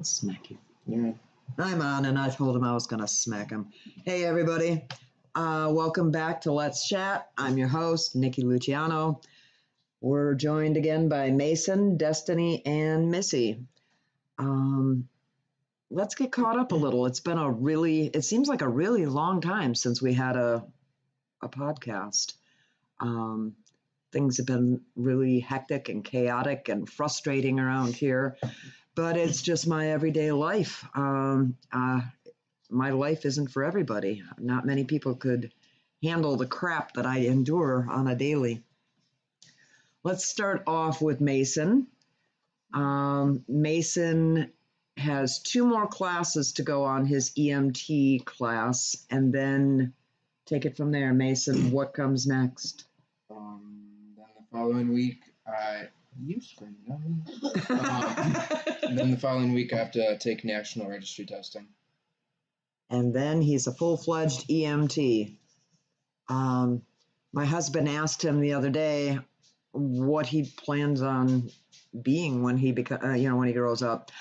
Smack you. Yeah. I'm on, and I told him I was going to smack him. Hey, everybody. Welcome back to Let's Chat. I'm your host, Nikki Luciano. We're joined again by Mason, Destiny, and Missy. Let's get caught up a little. It seems like a really long time since we had a podcast. Things have been really hectic and chaotic and frustrating around here, but it's just my everyday life. My life isn't for everybody. Not many people could handle the crap that I endure on a daily. Let's start off with Mason. Mason has 2 more classes to go on his EMT class, and then take it from there. Mason, what comes next? Then the following week, you scream, not me. Then the following week, I have to take national registry testing. And then he's a full-fledged EMT. My husband asked him the other day what he plans on being when he when he grows up,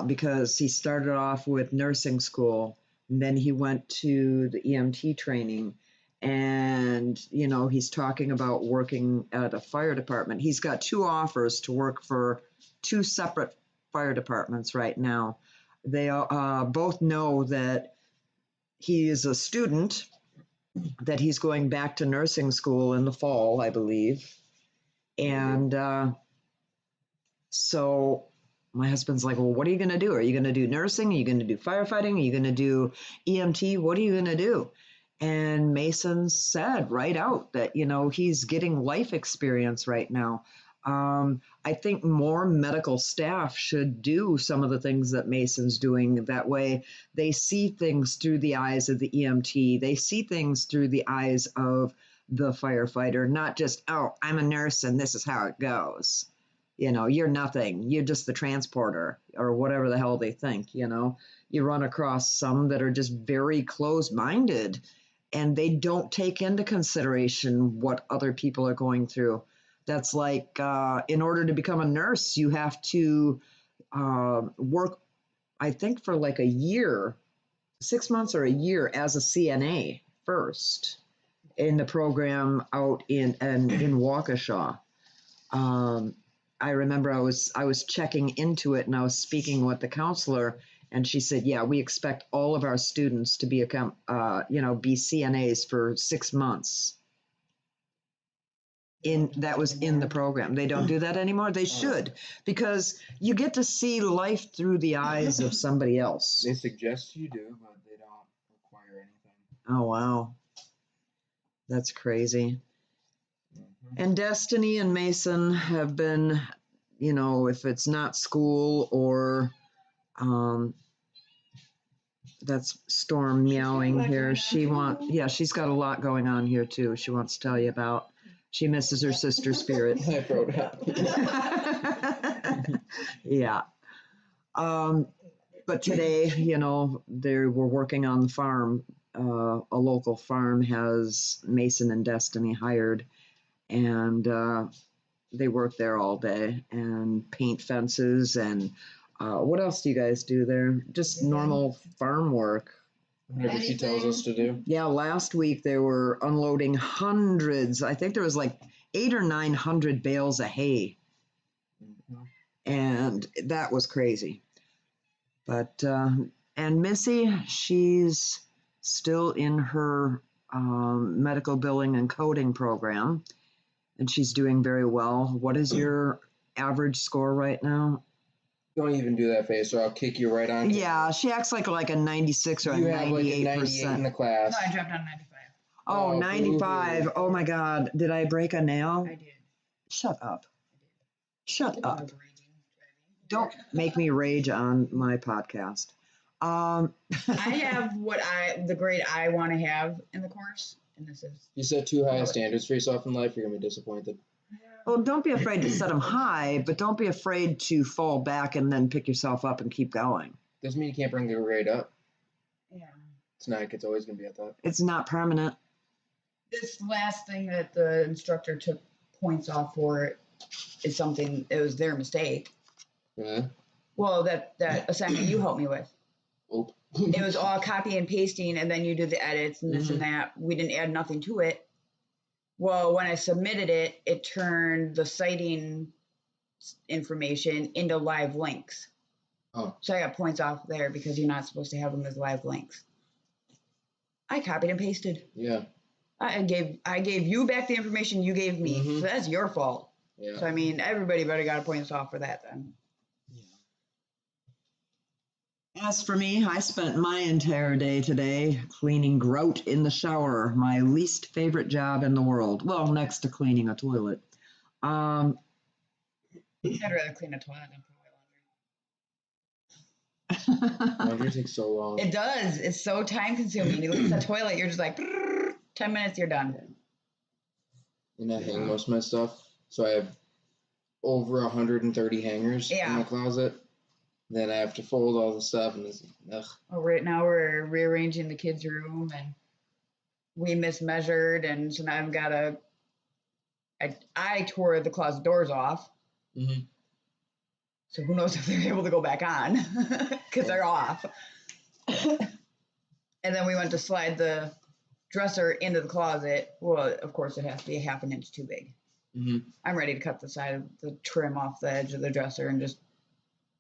because he started off with nursing school, and then he went to the EMT training, and he's talking about working at a fire department. He's got 2 offers to work for 2 separate fire departments right now. They both know that he is a student, that he's going back to nursing school in the fall, I believe. And so my husband's like, well, what are you going to do? Are you going to do nursing? Are you going to do firefighting? Are you going to do EMT? What are you going to do? And Mason said right out that, he's getting life experience right now. I think more medical staff should do some of the things that Mason's doing. That way they see things through the eyes of the EMT. They see things through the eyes of the firefighter, not just, oh, I'm a nurse and this is how it goes. You're nothing. You're just the transporter or whatever the hell they think, You run across some that are just very closed-minded, and they don't take into consideration what other people are going through. That's like, in order to become a nurse, you have to work, I think, for like a year, 6 months or a year as a CNA first in the program out in Waukesha. I remember I was checking into it, and I was speaking with the counselor, and she said, yeah, we expect all of our students to be CNAs for 6 months. That was in the program. They don't do that anymore. They should, because you get to see life through the eyes of somebody else. They suggest you do, but they don't require anything. Oh, wow. That's crazy. Mm-hmm. And Destiny and Mason have been, if it's not school or that's Storm meowing here. She's got a lot going on here too. She wants to tell you about. She misses her sister Spirit. I wrote it. Yeah. But today, they were working on the farm. A local farm has Mason and Destiny hired, and they work there all day and paint fences. And what else do you guys do there? Just normal farm work. Whatever she tells us to do. Yeah, last week they were unloading hundreds. I think there was like 800 or 900 bales of hay. Mm-hmm. And that was crazy. But, and Missy, she's still in her medical billing and coding program, and she's doing very well. What is your average score right now? Don't even do that face, or I'll kick you right on. Yeah, she acts like a 96 or a 98%. You have like a 98 in the class. No, I dropped down 95. Oh, 95. Oh my God. Did I break a nail? I did. Shut up. Shut up. Don't make me rage on my podcast. I have the grade I want to have in the course, and this is. You set too high standards for yourself in life, you're gonna be disappointed. Well, don't be afraid to set them high, but don't be afraid to fall back and then pick yourself up and keep going. Doesn't mean you can't bring the grade up. Yeah. It's not like it's always gonna be at that. It's not permanent. This last thing that the instructor took points off for is something. It was their mistake. Yeah. Well, that assignment you helped me with. Oh. It was all copy and pasting, and then you do the edits and this and Mm-hmm. that. We didn't add nothing to it. Well, when I submitted it, it turned the citing information into live links. Oh. So I got points off there because you're not supposed to have them as live links. I copied and pasted. Yeah. I gave you back the information you gave me. Mhm. So that's your fault. Yeah. So I mean, everybody better got points off for that then. As for me, I spent my entire day today cleaning grout in the shower, my least favorite job in the world. Well, next to cleaning a toilet. I'd rather clean a toilet than probably Laundry takes so long. laundry. It does. It's so time consuming. You look at the toilet, you're just like 10 minutes, you're done. And I hang most of my stuff. So I have over 130 hangers in my closet. Then I have to fold all the stuff, and it's ugh. Oh, right now we're rearranging the kids' room, and we mismeasured, and so now I've got to. I tore the closet doors off. Mm-hmm. So who knows if they're able to go back on because they're off. And then we went to slide the dresser into the closet. Well, of course, it has to be a half an inch too big. Mm-hmm. I'm ready to cut the side of the trim off the edge of the dresser and just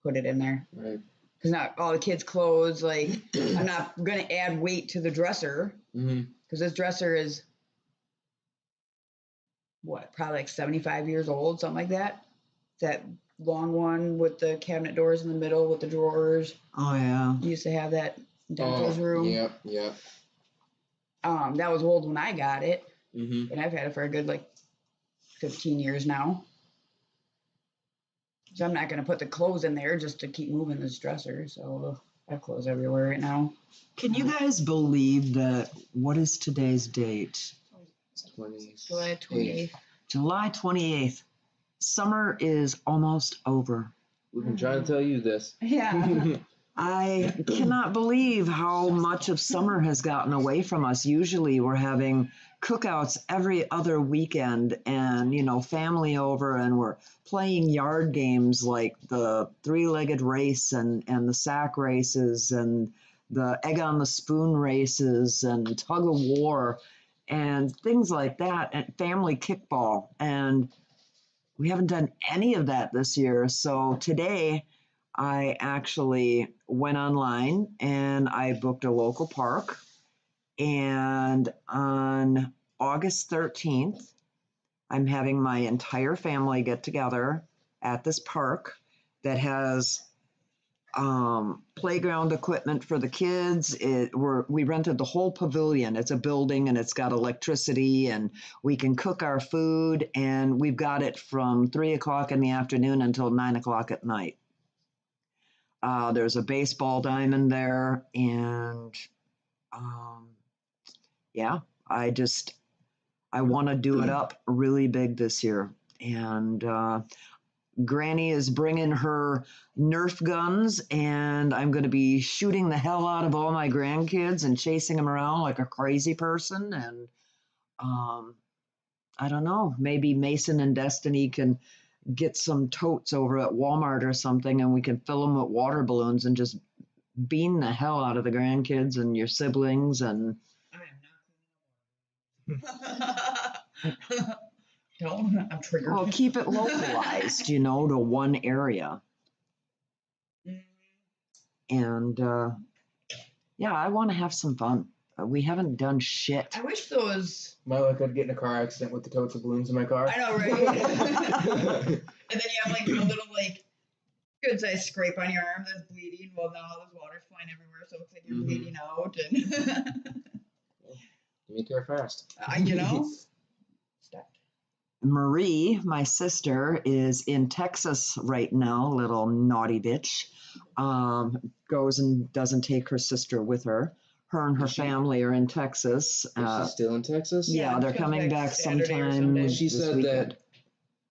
put it in there. Right. Because not all the kids' clothes, like, I'm not going to add weight to the dresser. Mm-hmm. Because this dresser is, what, probably like 75 years old, something like that. That long one with the cabinet doors in the middle with the drawers. Oh, yeah. You used to have that in Dental's room. Yep. That was old when I got it. Mm-hmm. And I've had it for a good, 15 years now. So I'm not going to put the clothes in there just to keep moving this dresser. So I have clothes everywhere right now. Can you guys believe that? What is today's date? July 28th. July 28th. Summer is almost over. We've been trying to tell you this. Yeah. I cannot believe how much of summer has gotten away from us. Usually we're having cookouts every other weekend and, family over, and we're playing yard games like the three-legged race and the sack races and the egg on the spoon races and tug of war and things like that, and family kickball. And we haven't done any of that this year. So today I actually went online and I booked a local park. And on August 13th, I'm having my entire family get together at this park that has playground equipment for the kids. We rented the whole pavilion. It's a building and it's got electricity and we can cook our food, and we've got it from 3:00 in the afternoon until 9:00 at night. There's a baseball diamond there, and I want to do it up really big this year. And Granny is bringing her Nerf guns, and I'm going to be shooting the hell out of all my grandkids and chasing them around like a crazy person. And I don't know, maybe Mason and Destiny can get some totes over at Walmart or something, and we can fill them with water balloons and just bean the hell out of the grandkids and your siblings. And I am not. Don't. I'm triggered. Well, keep it localized, to one area. And I want to have some fun. We haven't done shit. I wish those. My luck, I'd get in a car accident with the totes of balloons in my car. I know, right? And then you have a little good sized scrape on your arm that's bleeding. Well, now all this water's flying everywhere, so it looks like you're bleeding out. And Give me care fast. Stop. Marie, my sister, is in Texas right now, little naughty bitch. Goes and doesn't take her sister with her. Her and her family are in Texas. Is she still in Texas? Yeah, they're coming back sometime. She this said weekend. that.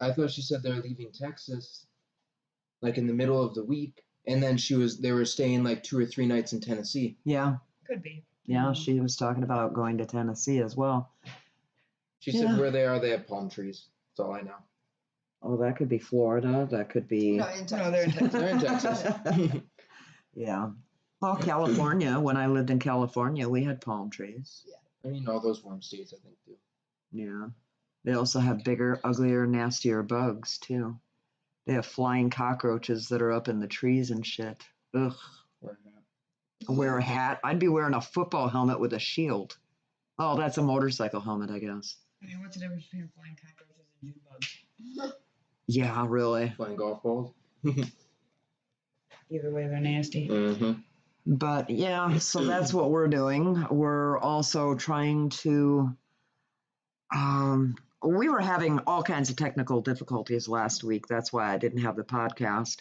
I thought she said they're leaving Texas, in the middle of the week, and then they were staying 2 or 3 nights in Tennessee. Yeah. Could be. Yeah, she was talking about going to Tennessee as well. She said where they are, they have palm trees. That's all I know. Oh, that could be Florida. That could be. No, they're in Texas. They're in Texas. Yeah. Well, California. When I lived in California, we had palm trees. I mean, all those warm states, I think, too. Yeah. They also have bigger, uglier, nastier bugs, too. They have flying cockroaches that are up in the trees and shit. Ugh. Wear a hat. I'd be wearing a football helmet with a shield. Oh, that's a motorcycle helmet, I guess. I mean, what's the difference between flying cockroaches and June bugs? Yeah, really. Flying golf balls. Either way, they're nasty. Mm-hmm. But yeah, so that's what we're doing. We're also trying to. We were having all kinds of technical difficulties last week. That's why I didn't have the podcast.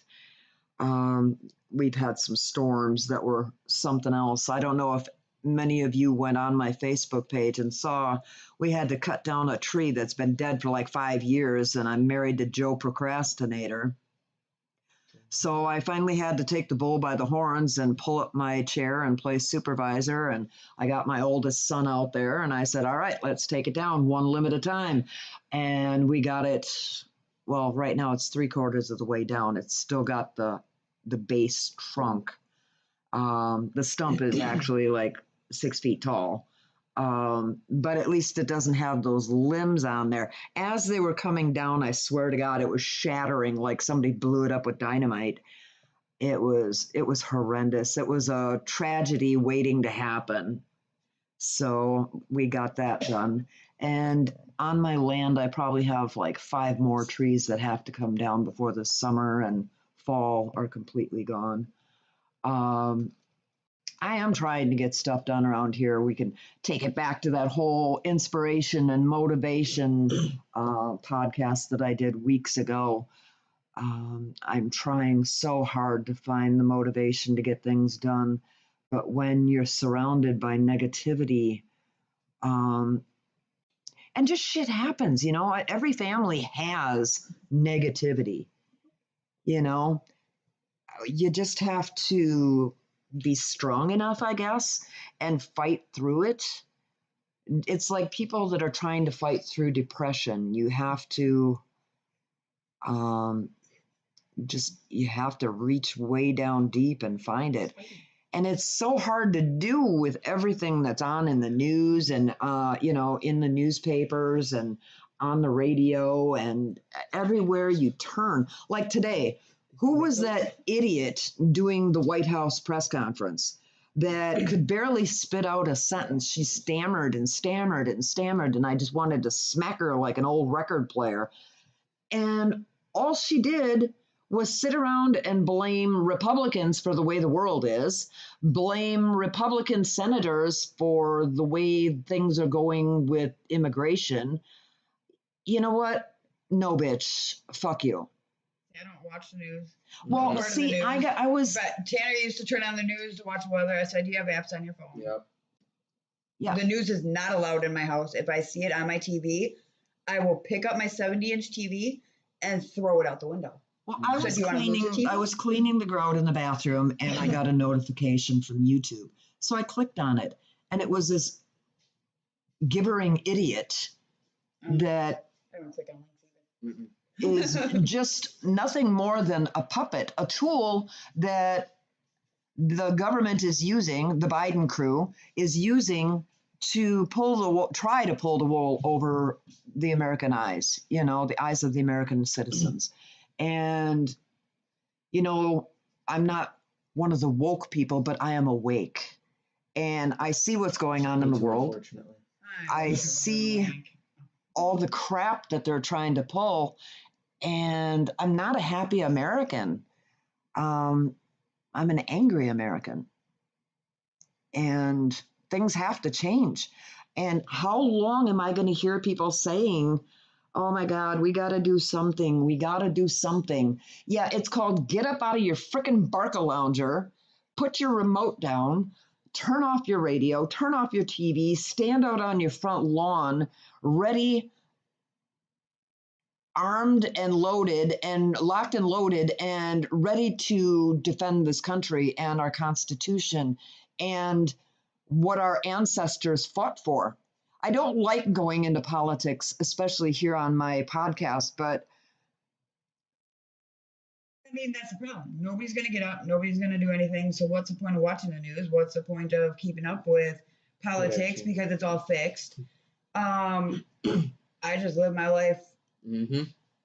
We've had some storms that were something else. I don't know if many of you went on my Facebook page and saw we had to cut down a tree that's been dead for like 5 years, and I'm married to Joe Procrastinator. So I finally had to take the bull by the horns and pull up my chair and play supervisor. And I got my oldest son out there and I said, all right, let's take it down one limb at a time. And we got it. Well, right now it's 3/4 of the way down. It's still got the base trunk. The stump is actually like 6 feet tall. But at least it doesn't have those limbs on there. As they were coming down, I swear to God, it was shattering like somebody blew it up with dynamite. It was horrendous. It was a tragedy waiting to happen. So we got that done. And on my land, I probably have like 5 more trees that have to come down before the summer and fall are completely gone. I am trying to get stuff done around here. We can take it back to that whole inspiration and motivation podcast that I did weeks ago. I'm trying so hard to find the motivation to get things done. But when you're surrounded by negativity, and just shit happens, every family has negativity, you just have to be strong enough, I guess, and fight through it. It's like people that are trying to fight through depression. You have to you have to reach way down deep and find it. And it's so hard to do with everything that's on in the news and, in the newspapers and on the radio and everywhere you turn. Like today, who was that idiot doing the White House press conference that could barely spit out a sentence? She stammered and stammered and stammered, and I just wanted to smack her like an old record player. And all she did was sit around and blame Republicans for the way the world is, blame Republican senators for the way things are going with immigration. You know what? No, bitch. Fuck you. I don't watch the news. Well, see, I was. But Tanner used to turn on the news to watch weather. I said, "Do you have apps on your phone?" Yep. Yeah. The news is not allowed in my house. If I see it on my TV, I will pick up my 70-inch TV and throw it out the window. Well, I was cleaning the grout in the bathroom, and I got a notification from YouTube. So I clicked on it, and it was this gibbering idiot that. I don't click on links either. Is just nothing more than a puppet, a tool that the government is using, the Biden crew is using to try to pull the wool over the American eyes, the eyes of the American citizens. And, I'm not one of the woke people, but I am awake. And I see what's going on in the world. Unfortunately. I see all the crap that they're trying to pull. And I'm not a happy American. I'm an angry American. And things have to change. And how long am I going to hear people saying, oh my God, we got to do something. We got to do something. Yeah, it's called get up out of your frickin' Barcalounger, put your remote down, turn off your radio, turn off your TV, stand out on your front lawn, ready, armed and loaded and locked and loaded and ready to defend this country and our Constitution and what our ancestors fought for. I don't like going into politics, especially here on my podcast, but mean, that's the problem. Nobody's going to get up. Nobody's going to do anything. So what's the point of watching the news? What's the point of keeping up with politics because it's all fixed? I just live my life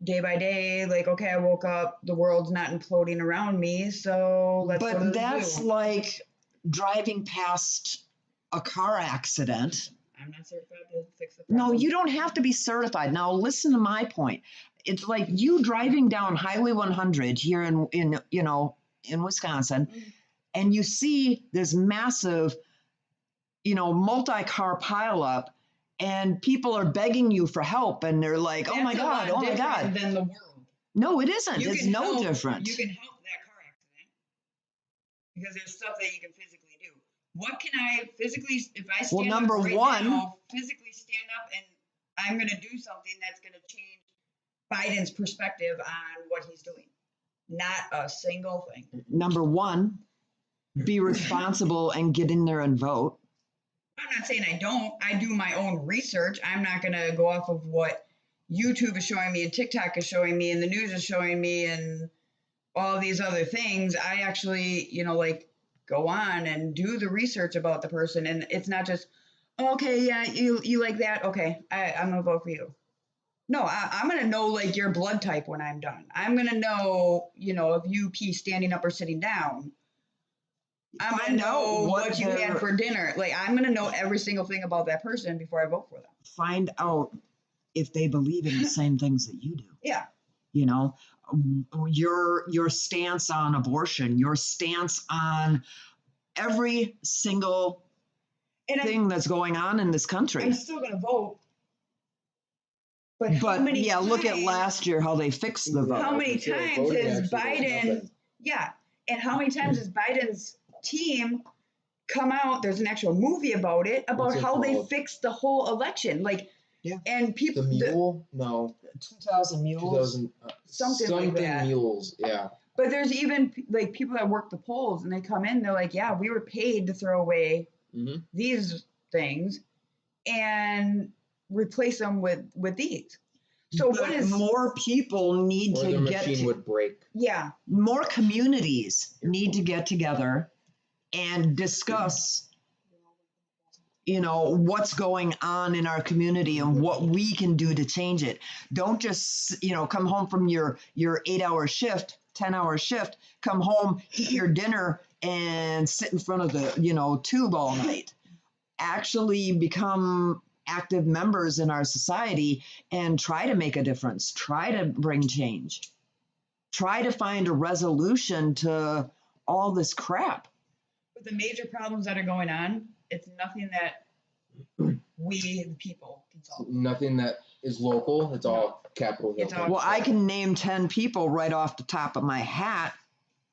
day by day. Like, okay, I woke up, the world's not imploding around me, so let's go to the that's zoo. like driving past a car accident. I'm not certified to fix the problem. No, you don't have to be certified. Now, listen to my point. It's like you driving down Highway 100 here in Wisconsin, and you see this massive, multi-car pileup, and people are begging you for help, and they're like, That's "Oh my God, oh my God!" Than the world. No, it isn't. It's no help, different. You can help that car accident because there's stuff that you can physically do. What can I physically, if I stand number up right one, now, physically stand up and I'm going to do something that's going to change Biden's perspective on what he's doing? Not a single thing. Number one, be responsible and get in there and vote. I'm not saying I don't. I do my own research. I'm not going to go off of what YouTube is showing me and TikTok is showing me and the news is showing me and all these other things. I actually, go on and do the research about the person. And it's not just, okay, yeah, you like that? Okay, I'm going to vote for you. No, I'm going to know like your blood type when I'm done. I'm going to know, if you pee standing up or sitting down. I'm going to know what you had for dinner. Like, I'm going to know every single thing about that person before I vote for them. Find out if they believe in the same things that you do. Yeah. Your stance on abortion, your stance on every single thing that's going on in this country. I'm still going to vote. But how many times, look at last year, how they fixed the vote. How many times has Biden, and how many times has Biden's team come out, there's an actual movie about it, about how they fixed the whole election. Like, and people. The mule? No. 2,000 mules? Something like that. Mules, yeah. But there's even like people that work the polls and they come in, they're like, yeah, we were paid to throw away these things and replace them with these. So but more people need to get machine would break. Yeah. More communities need to get together and discuss what's going on in our community and what we can do to change it. Don't just, come home from your 8-hour shift, 10-hour shift, come home, eat your dinner and sit in front of the, tube all night. Actually become active members in our society and try to make a difference, try to bring change, try to find a resolution to all this crap. But the major problems that are going on, it's nothing that we, the people, can solve. Nothing that is local. It's all Capitol Hill. Well, I can name 10 people right off the top of my hat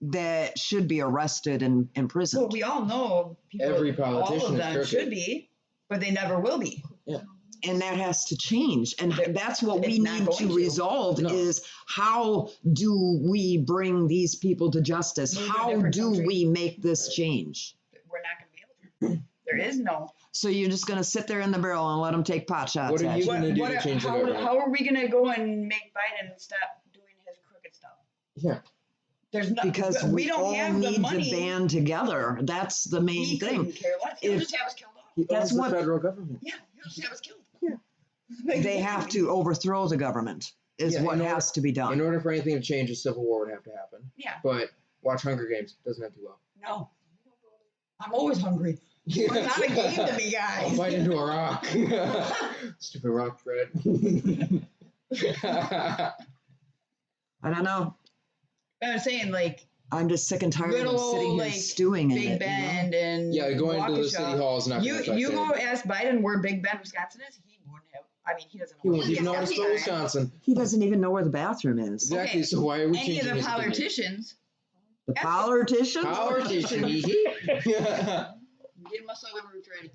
that should be arrested and imprisoned. Well, we all know people, every politician all of them should be, but they never will be. Yeah. And that has to change. And that's what we need to resolve is how do we bring these people to justice? How do we make this change? We're not going to be able to. There is no. So you're just going to sit there in the barrel and let them take pot shots. What are you going to do to change the government? How are we going to go and make Biden stop doing his crooked stuff? Yeah. There's not, because we don't have the money. Need to band together. That's the main thing. Care less. He'll just have us killed off. That's what the federal government. Yeah, he'll just have us killed. Yeah. They have to overthrow the government is what has to be done. In order for anything to change, a civil war would have to happen. Yeah. But watch Hunger Games. Doesn't have to go. No. I'm always hungry. It's not a game to me, guys. I'll fight into a rock. Stupid rock, Fred. I don't know. I'm saying, I'm just sick and tired of sitting here stewing in it. Big Bend and going to the city hall is not going to You go ask Biden where Big Bend, Wisconsin is, he wouldn't have. I mean, he doesn't know. He wouldn't even know it's Wisconsin. He doesn't even know where the bathroom is. Exactly, so why are we changing this? Any of the politicians. The politicians? Politicians. Getting my southern roots ready.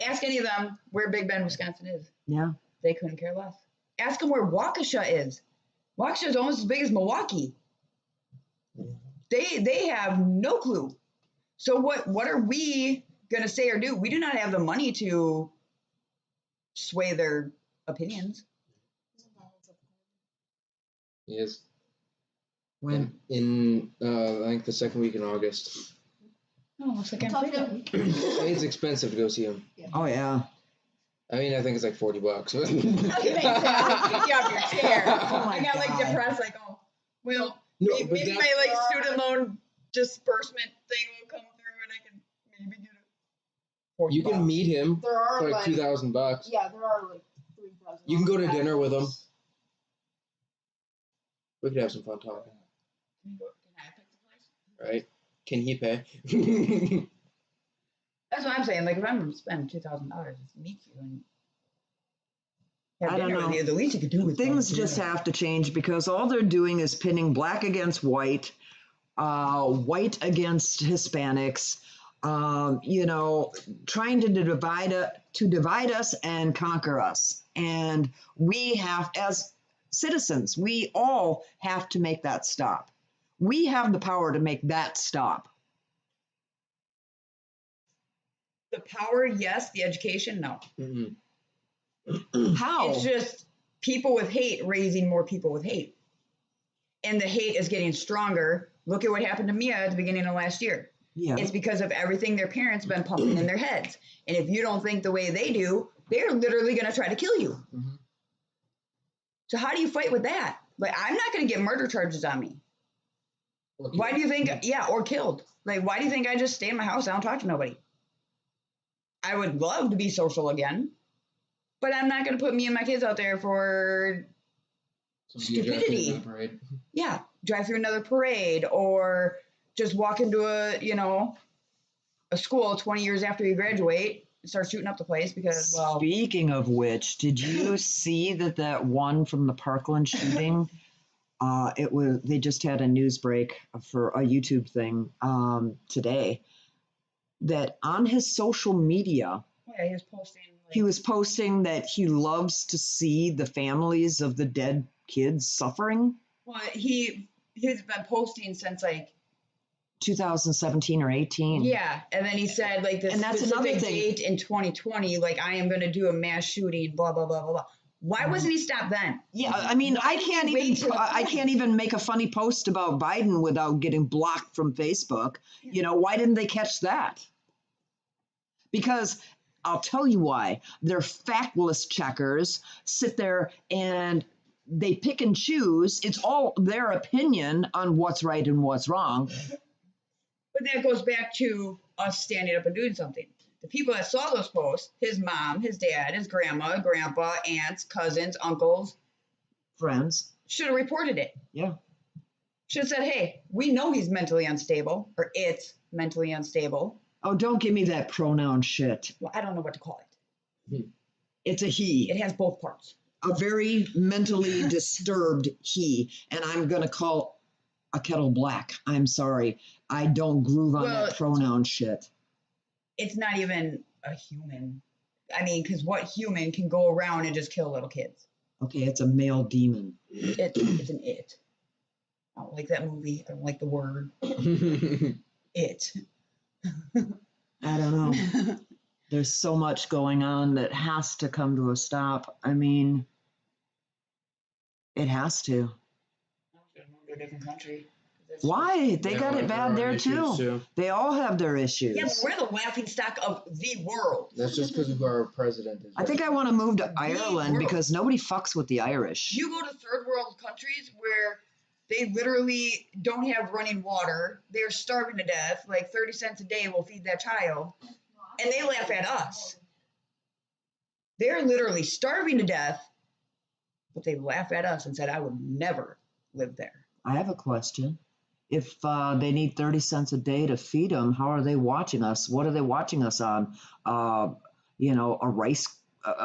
Ask any of them where Big Bend, Wisconsin is. Yeah. They couldn't care less. Ask them where Waukesha is. Waukesha is almost as big as Milwaukee. They have no clue. So what are we going to say or do? We do not have the money to sway their opinions. Yes. When? In I think the second week in August. Oh, looks like I'm Tough freedom. week. It's expensive to go see him. Oh yeah. I mean, I think it's like $40. Okay, thanks, I'll pick you off your chair. Oh my I got like God. depressed, like, oh, well, No, maybe but that- my like student loan disbursement thing will come through and I can maybe get it. You can meet him There are for like like $2,000. yeah, there are like 3,000. You can go to dinner with him. We could have some fun talking, Can I pick the place? right? Can he pay? That's what I'm saying. Like, if I'm gonna spend $2,000 to meet you and have I don't dinner know. with you, the least you could do is Things just have to change because all they're doing is pinning black against white, white against Hispanics. You know, trying to divide us and conquer us. And we have, as citizens, we all have to make that stop. We have the power to make that stop. the power. Yes, the education. No, Mhm. How? it's just people with hate raising more people with hate, and the hate is getting stronger. Look at what happened to Mia at the beginning of last year. Yeah. It's because of everything their parents been pumping in their heads. And if you don't think the way they do, they're literally going to try to kill you. Mhm. So how do you fight with that? Like, I'm not going to get murder charges on me. Okay. Why do you think, yeah, or killed? Like, why do you think I just stay in my house? I don't talk to nobody. I would love to be social again, but I'm not going to put me and my kids out there for, So you drive through stupidity. that parade. yeah, drive through another parade or just walk into a school 20 years after you graduate and start shooting up the place because, well, Speaking of which, did you see that one from the Parkland shooting? They just had a news break for a YouTube thing today that on his social media yeah, he was posting. Like, he was posting that he loves to see the families of the dead kids suffering. well, he's been posting since like 2017 or 18. yeah, and then he said like this And that's another specific thing. date in 2020, like I am going to do a mass shooting, blah blah blah blah blah. Why wasn't he stopped then? Yeah, I mean, Why did he wait till the I can't even make a funny post about Biden without getting blocked from Facebook. You know, why didn't they catch that? Because I'll tell you why. Their factless checkers sit there and they pick and choose. It's all their opinion on what's right and what's wrong. But that goes back to us standing up and doing something. The people that saw those posts, his mom, his dad, his grandma, grandpa, aunts, cousins, uncles, Friends. should have reported it. Yeah. Should have said, hey, we know he's mentally unstable, or it's mentally unstable. Oh, don't give me that pronoun shit. Well, I don't know what to call it. It's a he. It has both parts. A very mentally disturbed he. And I'm going to call a kettle black. I'm sorry. I don't groove on Well, that pronoun shit. It's not even a human. I mean, because what human can go around and just kill little kids? Okay, it's a male demon. It's an it. I don't like that movie. I don't like the word it. I don't know. There's so much going on that has to come to a stop. I mean, it has to. I'm gonna move to a different country. Why? They got it bad there issues, too. They all have their issues. Yeah, but we're the laughing stock of the world. That's just because of our president. Is I think I want to move to Ireland world. because nobody fucks with the Irish. You go to third world countries where they literally don't have running water. They're starving to death. Like 30 cents a day will feed that child. And they laugh at us. They're literally starving to death, but they laugh at us and said, I would never live there. I have a question. If they need 30 cents a day to feed them, how are they watching us? What are they watching us on? A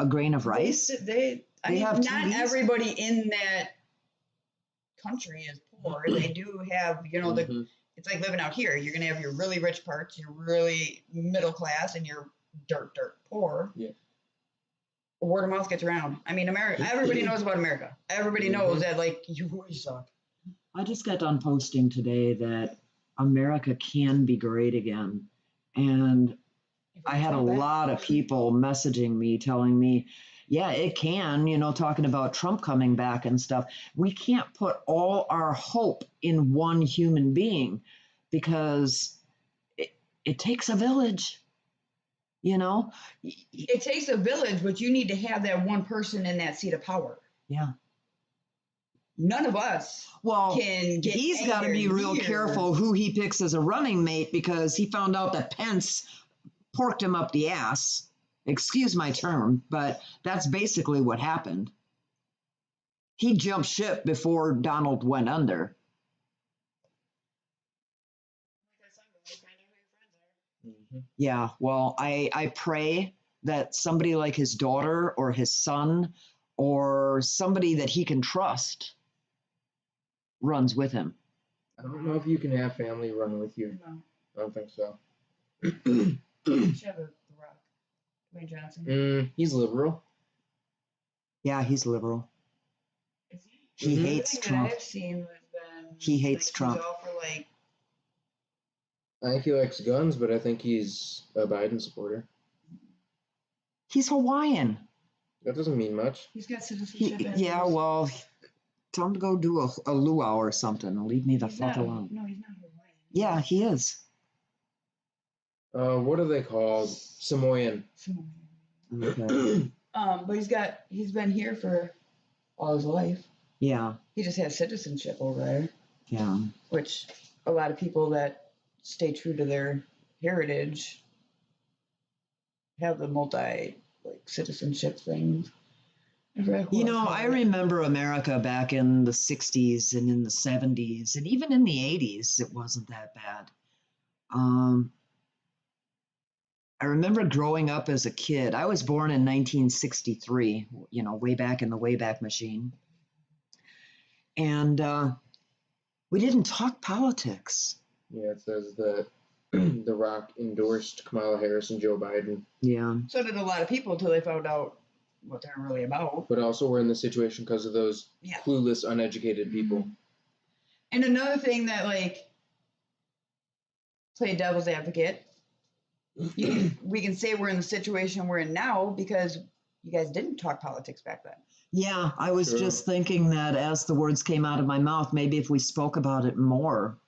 grain of rice? They They have not TVs? everybody in that country is poor. They do have, Mhm. it's like living out here. You're going to have your really rich parts, your really middle class, and your dirt poor. Yeah. Word of mouth gets around. I mean, America, everybody knows about America. Everybody knows that, like, you really suck. I just got done posting today that America can be great again. And I had a lot of people messaging me telling me, Yeah, it can, talking about Trump coming back and stuff. We can't put all our hope in one human being because it takes a village, you know? It takes a village, but you need to have that one person in that seat of power. Yeah. None of us Well, can get he's got to be anywhere real near- careful who he picks as a running mate because he found out that Pence porked him up the ass. Excuse my term, but that's basically what happened. He jumped ship before Donald went under. Yeah, well, I pray that somebody like his daughter or his son or somebody that he can trust runs with him. I don't know if you can have family run with you. No. I don't think so. You should have The Rock, Dwayne Johnson. He's liberal. Yeah, he's liberal. Is he? He Mhm. hates Everything that Trump. I've seen has been He hates he's Trump. all for like I think he likes guns, but I think he's a Biden supporter. He's Hawaiian. That doesn't mean much. he's got citizenship. Yeah, as- well, tell him to go do a luau or something and leave me the he's fuck not, alone. No, he's not Hawaiian. Yeah, he is. What are they called? Samoan. Okay. But he's been here for all his life. Yeah, He just has citizenship over there, yeah. which a lot of people that stay true to their heritage have the multi citizenship things. I remember America back in the 60s and in the 70s and even in the 80s, it wasn't that bad. I remember growing up as a kid. I was born in 1963, way back in the Wayback Machine. And we didn't talk politics. Yeah, it says that The Rock endorsed Kamala Harris and Joe Biden. Yeah. So did a lot of people until they found out what they're really about. But also we're in this situation because of those Yeah. clueless, uneducated people. And another thing that play devil's advocate, we can say we're in the situation we're in now because you guys didn't talk politics back then. Yeah, I was Sure. just thinking that as the words came out of my mouth, maybe if we spoke about it more,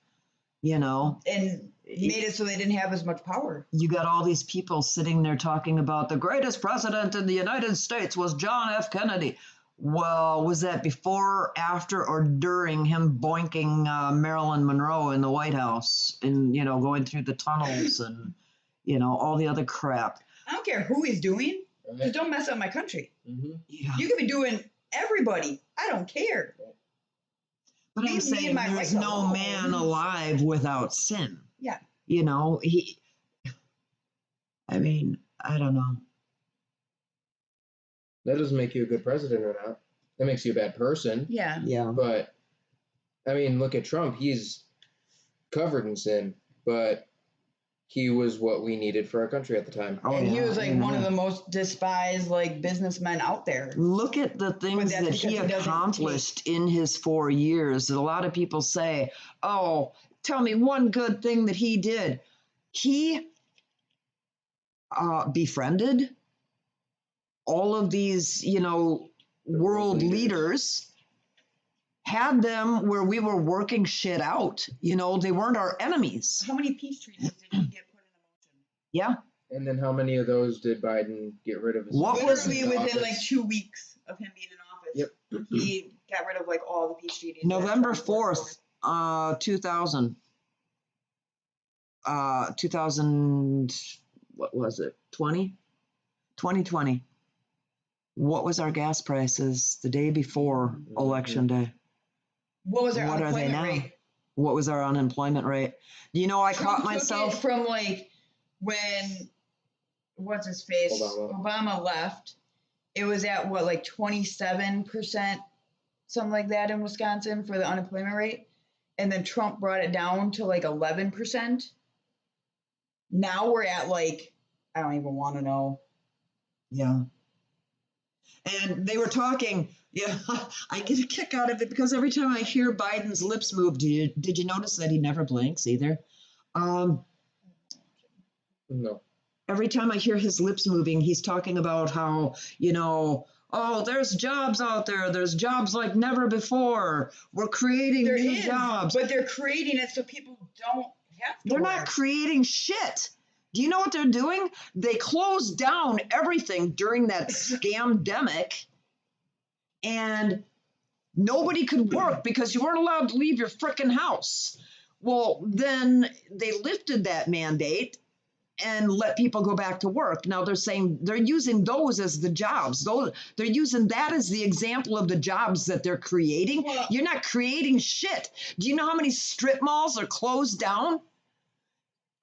And made it so they didn't have as much power. you got all these people sitting there talking about the greatest president in the United States was John F. Kennedy. Well, was that before, after, or during him boinking Marilyn Monroe in the White House and, going through the tunnels and, all the other crap? I don't care who he's doing. Just Right? don't mess up my country. Mm-hmm. Yeah. You could be doing everybody. I don't care. But I'm Leave me saying and my there's rights no alone. man alive without sin. Yeah. I don't know. That doesn't make you a good president or not. That makes you a bad person. Yeah. Yeah. But, look at Trump. He's covered in sin, but he was what we needed for our country at the time. Oh, And he yeah, was I one of know. the most despised businessmen out there. Look at the things that's that because he he doesn't accomplished in his 4 years. A lot of people say, oh, tell me one good thing that he did. He befriended all of these, world leaders, had them where we were working shit out. They weren't our enemies. How many peace treaties did he get put in motion? Yeah. And then how many of those did Biden get rid of? What was Literally in within office? 2 weeks of him being in office. Yep. He got rid of all the peace treaties. that November Trump worked 4th, 2000. 2000, what was it? 2020. What was our gas prices the day before election day? What was our What are they unemployment now? rate? What was our unemployment rate? I Trump caught took it myself. from when what's his face Obama. Obama left. It was at 27%, something like that in Wisconsin for the unemployment rate, and then Trump brought it down to 11%. Now we're at I don't even want to know. Yeah. And they were talking. Yeah, I get a kick out of it because every time I hear Biden's lips move, did you notice that he never blinks either? No. Every time I hear his lips moving, he's talking about how, oh, there's jobs out there. There's jobs like never before. We're creating There new is, jobs. but they're creating it so people don't have to They're work. not creating shit. Do you know what they're doing? They closed down everything during that scamdemic, and nobody could work because you weren't allowed to leave your frickin' house. Well, then they lifted that mandate and let people go back to work. Now they're saying they're using those as the jobs. They're using that as the example of the jobs that they're creating. Well- You're not creating shit. Do you know how many strip malls are closed down?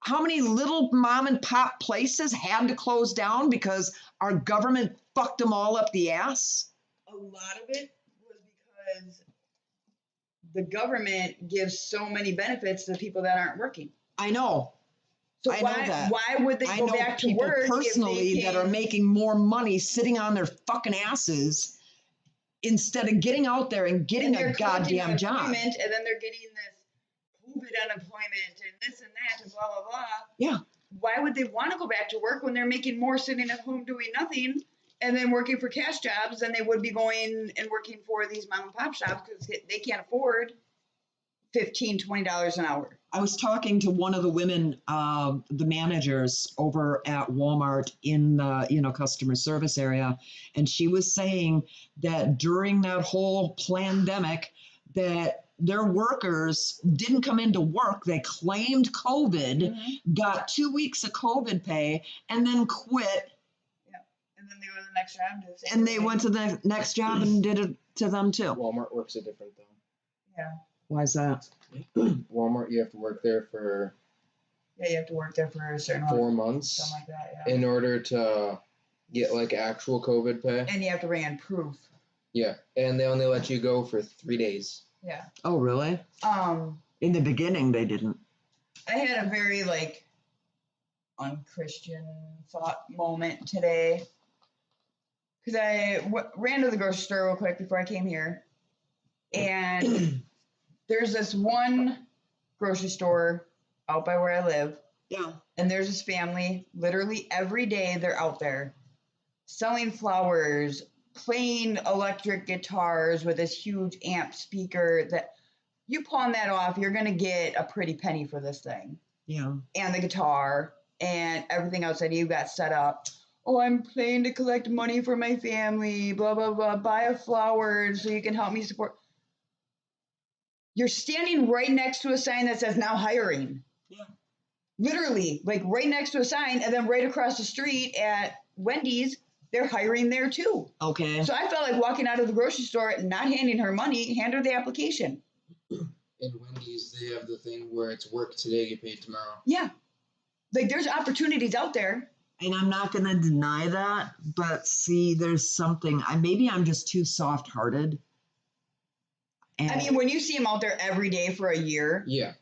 How many little mom and pop places had to close down because our government fucked them all up the ass? A lot of it was because the government gives so many benefits to people that aren't working. I know. So I know that. why would they I go know back to people work personally if they that are can- making more money sitting on their fucking asses instead of getting out there and getting and a they're collecting goddamn job. unemployment, and then they're getting this COVID unemployment and this and that and blah blah blah. Yeah. Why would they want to go back to work when they're making more sitting at home doing nothing and then working for cash jobs than they would be going and working for these mom and pop shops because they can't afford $15, $20 an hour. I was talking to one of the women, the managers over at Walmart in the customer service area, and she was saying that during that whole pandemic, that their workers didn't come into work. They claimed COVID, got 2 weeks of COVID pay, and then quit. And then they go to the next job and do the same And they thing. went to the next job and did it to them too. Walmart works a different though. Yeah. Why is that? Walmart, you have to work there for Yeah, you have to work there for a certain 4 amount, months something like that. Yeah. in order to get like actual COVID pay. And you have to bring in proof. Yeah, and they only let you go for 3 days. Yeah. Oh, really? In the beginning, they didn't. I had a very unchristian thought moment today because I ran to the grocery store real quick before I came here, and there's this one grocery store out by where I live, Yeah. and there's this family. Literally every day they're out there selling flowers, playing electric guitars with this huge amp speaker that you pawn that off, you're gonna get a pretty penny for this thing. Yeah. And the guitar and everything else that you got set up. Oh, I'm playing to collect money for my family, blah, blah, blah. Buy a flower so you can help me support. You're standing right next to a sign that says now hiring. Yeah. Literally, right next to a sign, and then right across the street at Wendy's, they're hiring there too. Okay. So I felt like walking out of the grocery store and not handing her money, hand her the application. In Wendy's, they have the thing where it's work today, get paid tomorrow. Yeah. There's opportunities out there. And I'm not going to deny that, but see, there's something. Maybe I'm just too soft-hearted. And I mean, when you see them out there every day for a year, Yeah.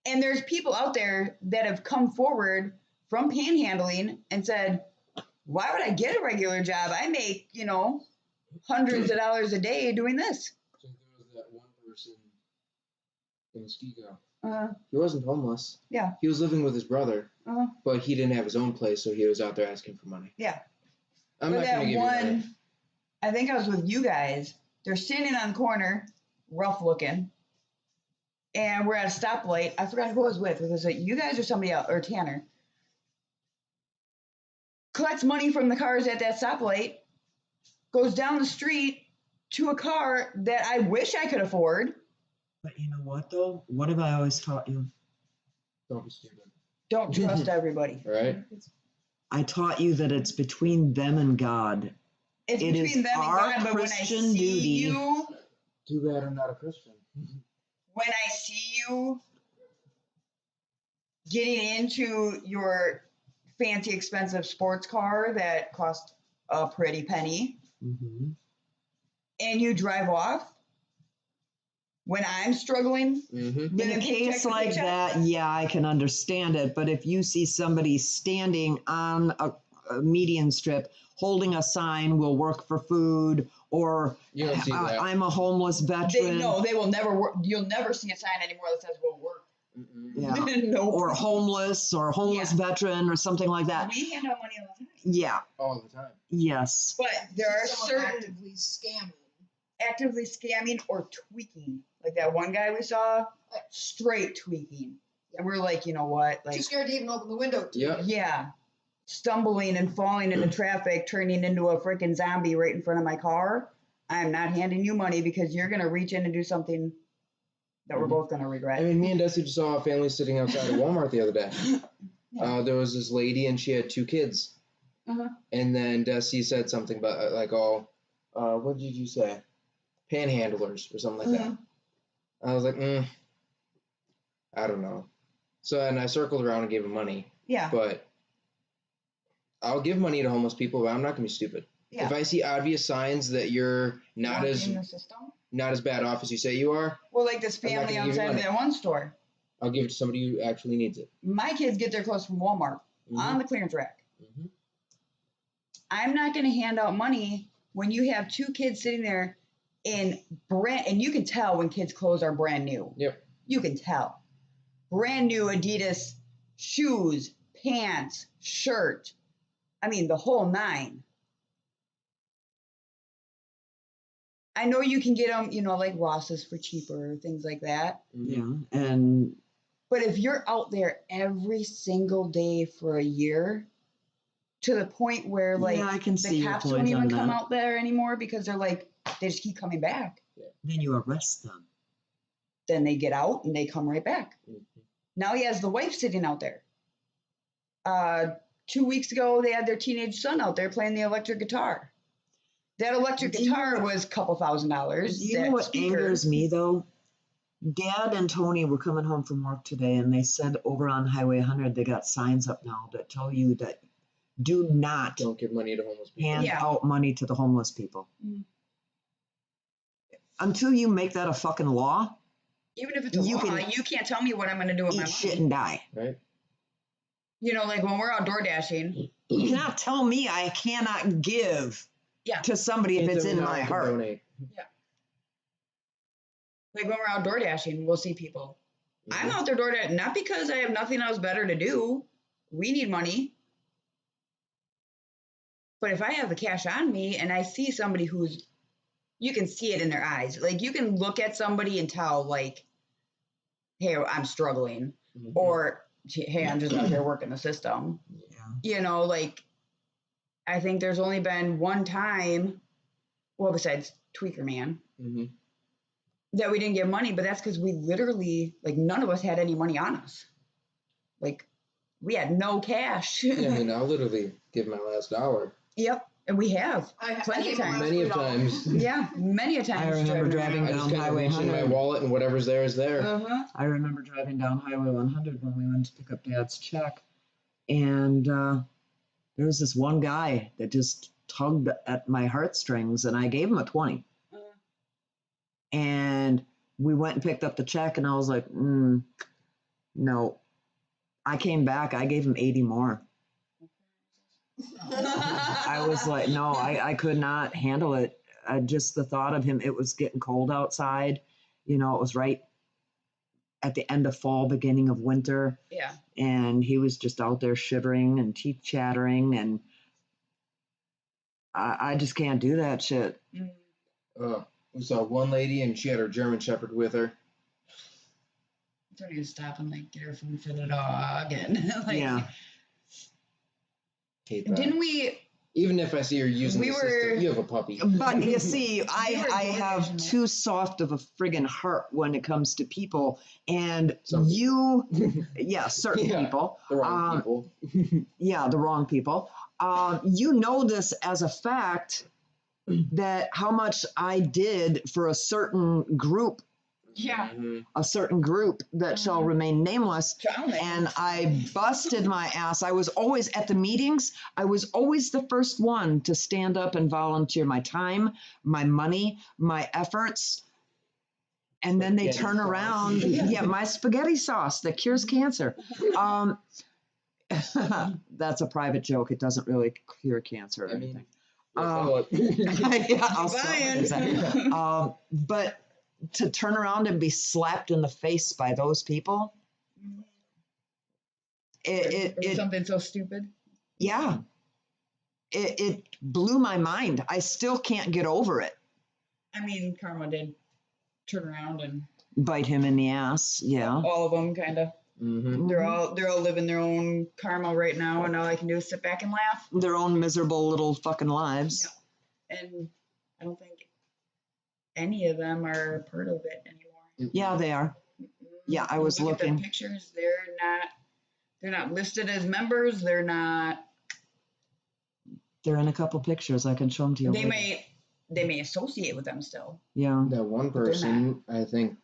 and there's people out there that have come forward from panhandling and said, why would I get a regular job? I make, hundreds of dollars a day doing this. So there was that one person in Muskego. Uh, He wasn't homeless. Yeah. He was living with his brother, uh, but he didn't have his own place, so he was out there asking for money. yeah. I'm But not that going to give you money. one, I think I was with you guys. They're standing on the corner, rough looking, and we're at a stoplight. I forgot who I was with. Was it you guys or somebody else, or Tanner? Collects money from the cars at that stoplight, goes down the street to a car that I wish I could afford. But you know what, though? What have I always taught you? Don't be stupid. Don't trust everybody. Right? I taught you that it's between them and God. It's It is between them and our God, but when I Christian see duty. you, Too bad I'm not a Christian. when I see you getting into your fancy, expensive sports car that costs a pretty penny, Mm-hmm. and you drive off, when I'm struggling, Mm-hmm. In a living paycheck case to like paycheck, that, yeah, I can understand it. But if you see somebody standing on a median strip holding a sign, "Will work for food," or You don't see that. "I'm a homeless veteran," they will never work. You'll never see a sign anymore that says "will work." Mm-mm. Yeah. Yeah. Nope. Or homeless or homeless veteran or something like that. We hand out money all the time. Yeah. All the time. Yes. But there are Someone certain actively scamming. actively scamming or tweaking. Like that one guy we saw, straight tweaking. And we're like, you know what? Too Like, scared to even open the window. Yep. yeah, stumbling and falling into traffic, turning into a freaking zombie right in front of my car. I'm not handing you money because you're going to reach in and do something that we're both going to regret. I mean, me and Desi just saw a family sitting outside of Walmart the other day. There was this lady and she had 2 kids. Uh-huh. And then Desi said something about what did you say? Panhandlers or something like that. I was like, I don't know. So, and I circled around and gave him money. Yeah. But I'll give money to homeless people, but I'm not going to be stupid. Yeah. If I see obvious signs that you're not in the system. as bad off as you say you are, Well, like this I'm not family gonna give you outside of money. that one store. I'll give it to somebody who actually needs it. My kids get their clothes from Walmart on the clearance rack. Mhm. I'm not going to hand out money when you have 2 kids sitting there in brand, and you can tell when kids' clothes are brand new. Yep. You can tell. Brand new Adidas shoes, pants, shirt. I mean, the whole 9. I know you can get them, like Ross's for cheaper, things like that. Yeah. And But if you're out there every single day for a year, to the point where Yeah, I can see the your cops point don't even on come that. out there anymore because they're like, they just keep coming back. then you arrest them. Then they get out and they come right back. Mhm. Now he has the wife sitting out there. 2 weeks ago, they had their teenage son out there playing the electric guitar. That electric Do you guitar know- was a couple $1,000s. Do you know That what speaker- angers me though? Dad and Tony were coming home from work today and they said over on Highway 100 they got signs up now that tell you that do not Don't give money to homeless people. hand Yeah. out money to the homeless people. Mhm. Until you make that a fucking law, Even if it's a You law, can you can't tell me what I'm going to do with my eat shit money. and die. Right? Like when we're out door dashing. You cannot tell me I cannot give Yeah. to somebody if it's in my Can heart. donate. Like when we're out door dashing, we'll see people. I'm out there door dashing, not because I have nothing else better to do. We need money. But if I have the cash on me and I see somebody who's, you can see it in their eyes. Like you can look at somebody and tell like, hey, I'm struggling. Mhm. Or, hey, I'm just out here working the system. Yeah. Like I think there's only been one time, well, besides Tweaker Man, Mhm. that we didn't get money, but that's because we literally, like, none of us had any money on us. Like, we had no cash. Yeah, I mean, I'll literally give my last dollar. Yep, and we have. Plenty of times. Many of times. Yeah, many a times. I remember driving driving I just down kind of Highway reach in my 100. wallet and whatever's there is there. Uh-huh. I remember driving down Highway 100 when we went to pick up Dad's check, and there was this one guy that just tugged at my heartstrings, and I gave him a 20. And we went and picked up the check, and I was like, no. I came back, I gave him 80 more. I was like, no, I could not handle it. Just the thought of him, it was getting cold outside. It was right at the end of fall, beginning of winter. Yeah. And he was just out there shivering and teeth chattering. And I just can't do that shit. We saw one lady and she had her German Shepherd with her. Don't need to stop and like get her food for the dog and like. Yeah. Hate that. Didn't we? Even if I see her using We the system, were- you have a puppy. But you see, We were I have DoorDashing it. too soft of a friggin' heart when it comes to people. And Some certain Yeah. people. The wrong people. Yeah, the wrong people. You know this as a fact that how much I did for a certain group Yeah. Mhm. that shall remain nameless. And I busted my ass. I was always at the meetings. I was always the first one to stand up and volunteer my time, my money, my efforts. And then they Spaghetti turn sauce. around. Yeah, my spaghetti sauce that cures cancer. That's a private joke. It doesn't really cure cancer or I mean, anything. you'll sell it. Yeah, I'll sell it, Buying. exactly. But to turn around and be slapped in the face by those people, Or It something so stupid. yeah. It blew my mind. I still can't get over it. I mean, Karma did turn around and Bite him in the ass. Yeah. all of them kind of. Mm-hmm. They're all living their own karma right now, and all I can do is sit back and laugh. Their own miserable little fucking lives. And I don't think any of them are part of it anymore. Yeah, they are. Yeah, I was Look at looking. the pictures. They're not listed as members. They're not. They're in a couple pictures. I can show them to you. They later. may associate with them still. Yeah. That one But they're person, I think,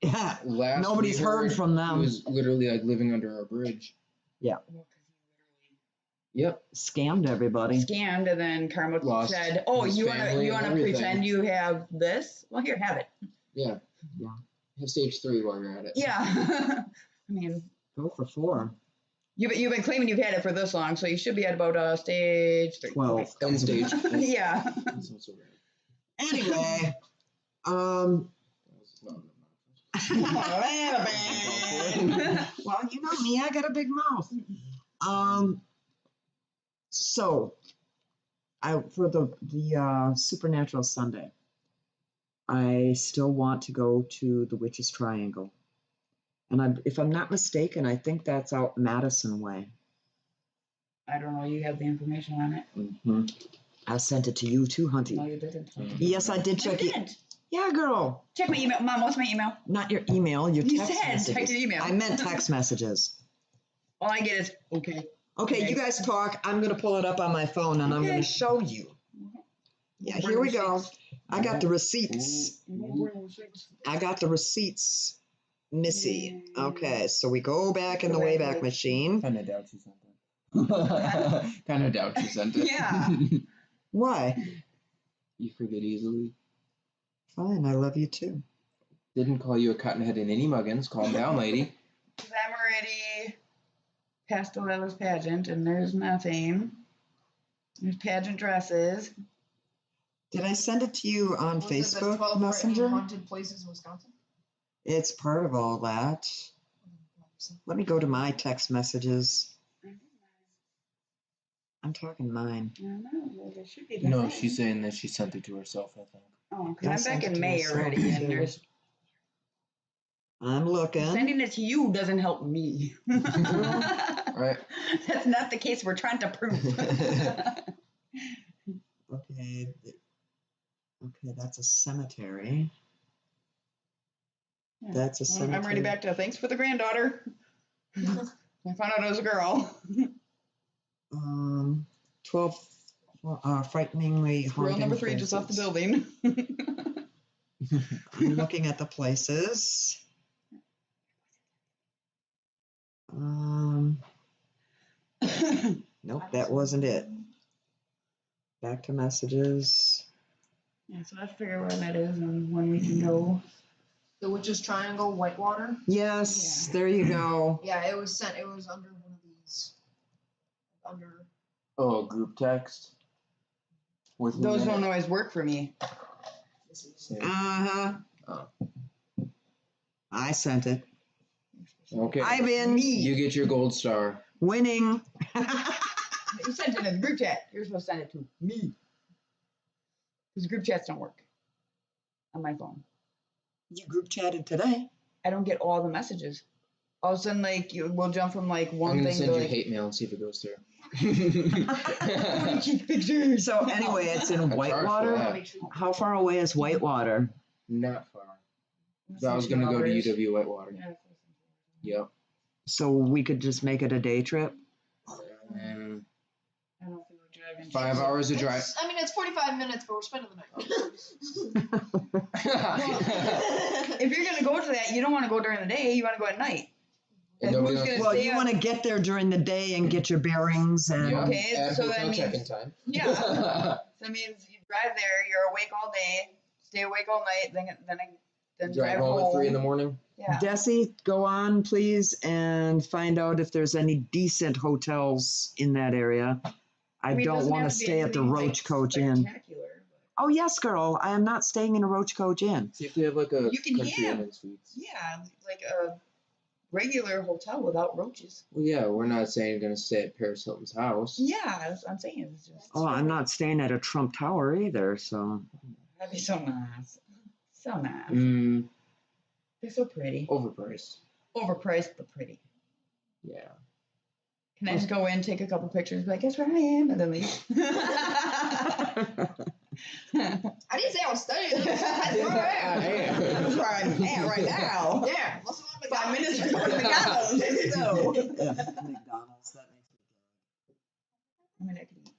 Yeah. last Nobody's we heard from them. He was literally like living under a bridge. Yep. Scammed everybody. Scammed, and then Karma Lost said, "Oh, his you family and wanna everything." pretend you have this? Well, here, have it." Yeah. Yeah. Have stage 3 while you're at it. Yeah. I mean, Go for 4. you've been claiming you've had it for this long, so you should be at about stage 3. 12. End stage. Yeah. That's not so bad. Anyway, well, you know me, I got a big mouth. So for the Supernatural Sunday, I still want to go to the Witch's Triangle. And if I'm not mistaken, I think that's out Madison Way. I don't know. You have the information on it. Mm-hmm. I sent it to you too, No, Hunty. you didn't. Yes, I did No, you check it. didn't. Yeah, girl. Check my email. Mom, what's my email? Not your email, your You text said messages. check your email. I meant text messages. All I get is, okay. Okay, Okay. you guys talk. I'm going to pull it up on my phone and I'm going Okay. to show you. Yeah, here we go. I got the receipts. I got the receipts, Missy. Okay, so we go back in the Wayback Machine. Kind of doubt you sent it. Kind of doubt you sent it. Yeah. Why? You forget easily. Fine, I love you too. Didn't call you a cottonhead in any muggins. Calm down, lady. Because I'm already past Delilah's pageant, and there's nothing. There's pageant dresses. Did I send it to you on Was it the Facebook 12 Messenger? haunted places in Wisconsin? It's part of all that. Let me go to my text messages. I'm talking mine. I don't know. There should be the No, thing. she's saying that she sent it to herself, I think. Oh, I because I'm sent back it in to May myself, already, too. and there's I'm looking. sending it to you doesn't help me. Right. That's not the case we're trying to prove. Okay. Okay, that's a cemetery. Yeah. That's a Well, cemetery. I'm already back to thanks for the granddaughter. I found out it was a girl. 12 frighteningly haunting Girl number 3 just off the places. building. I'm looking at the places. Nope, that wasn't it. Back to messages. Yeah, so let's figure where that is and when we can go. The Witch's Triangle, Whitewater. Yes, there you go. Yeah, it was sent. It was under one of these. Under. Oh, group text. With Those minute. don't always work for me. Same. Uh-huh. Oh. I sent it. Okay. I'm in. You get your gold star. Winning. You sent it in the group chat. You're supposed to send it to me. Because group chats don't work on my phone. You group chatted today. I don't get all the messages. All of a sudden, like, we'll jump from, like, I'm one gonna thing send to, you like, hate mail and see if it goes through. pictures. So anyway, it's in I charge for Whitewater. that. How far away is Whitewater? Not far. I was gonna go to UW Whitewater. Yeah. Yep. So we could just make it a day trip? And I don't think we're driving. 5 hours of drive. I mean, it's 45 minutes, but we're spending the night. If you're gonna go to that, you don't want to go during the day. You want to go at night. And And nobody who's else- gonna Well, stay you up? want to get there during the day and get your bearings and Yeah. Okay, Add so that hotel means- check-in time. Yeah. So that means you drive there, you're awake all day, stay awake all night, then Drive home at 3 in the morning. Yeah. Desi, go on, please, and find out if there's any decent hotels in that area. I mean, it don't doesn't want to have be stay at the anything, Roach like, Coach Inn. spectacular, Oh, yes, girl. I am not staying in a Roach Coach Inn. See if they have like a You can country have- inn and suites. but- Yeah, like regular hotel without roaches. Well, yeah, we're not saying you're gonna stay at Paris Hilton's house. Yeah, that's what I'm saying. It's just, Oh, I'm not staying at a Trump Tower either, so. that'd be so nice. So nice. Mm, They're so pretty. overpriced. Overpriced, but pretty. Yeah. Can I just go in, take a couple pictures, be like, guess where I am, and then leave? I didn't say I was studying. That's where I am. That's where I'm at right now. Yeah. Let's go to 5 minutes McDonald's. from McDonald's. So. McDonald's, that makes I mean, I could eat.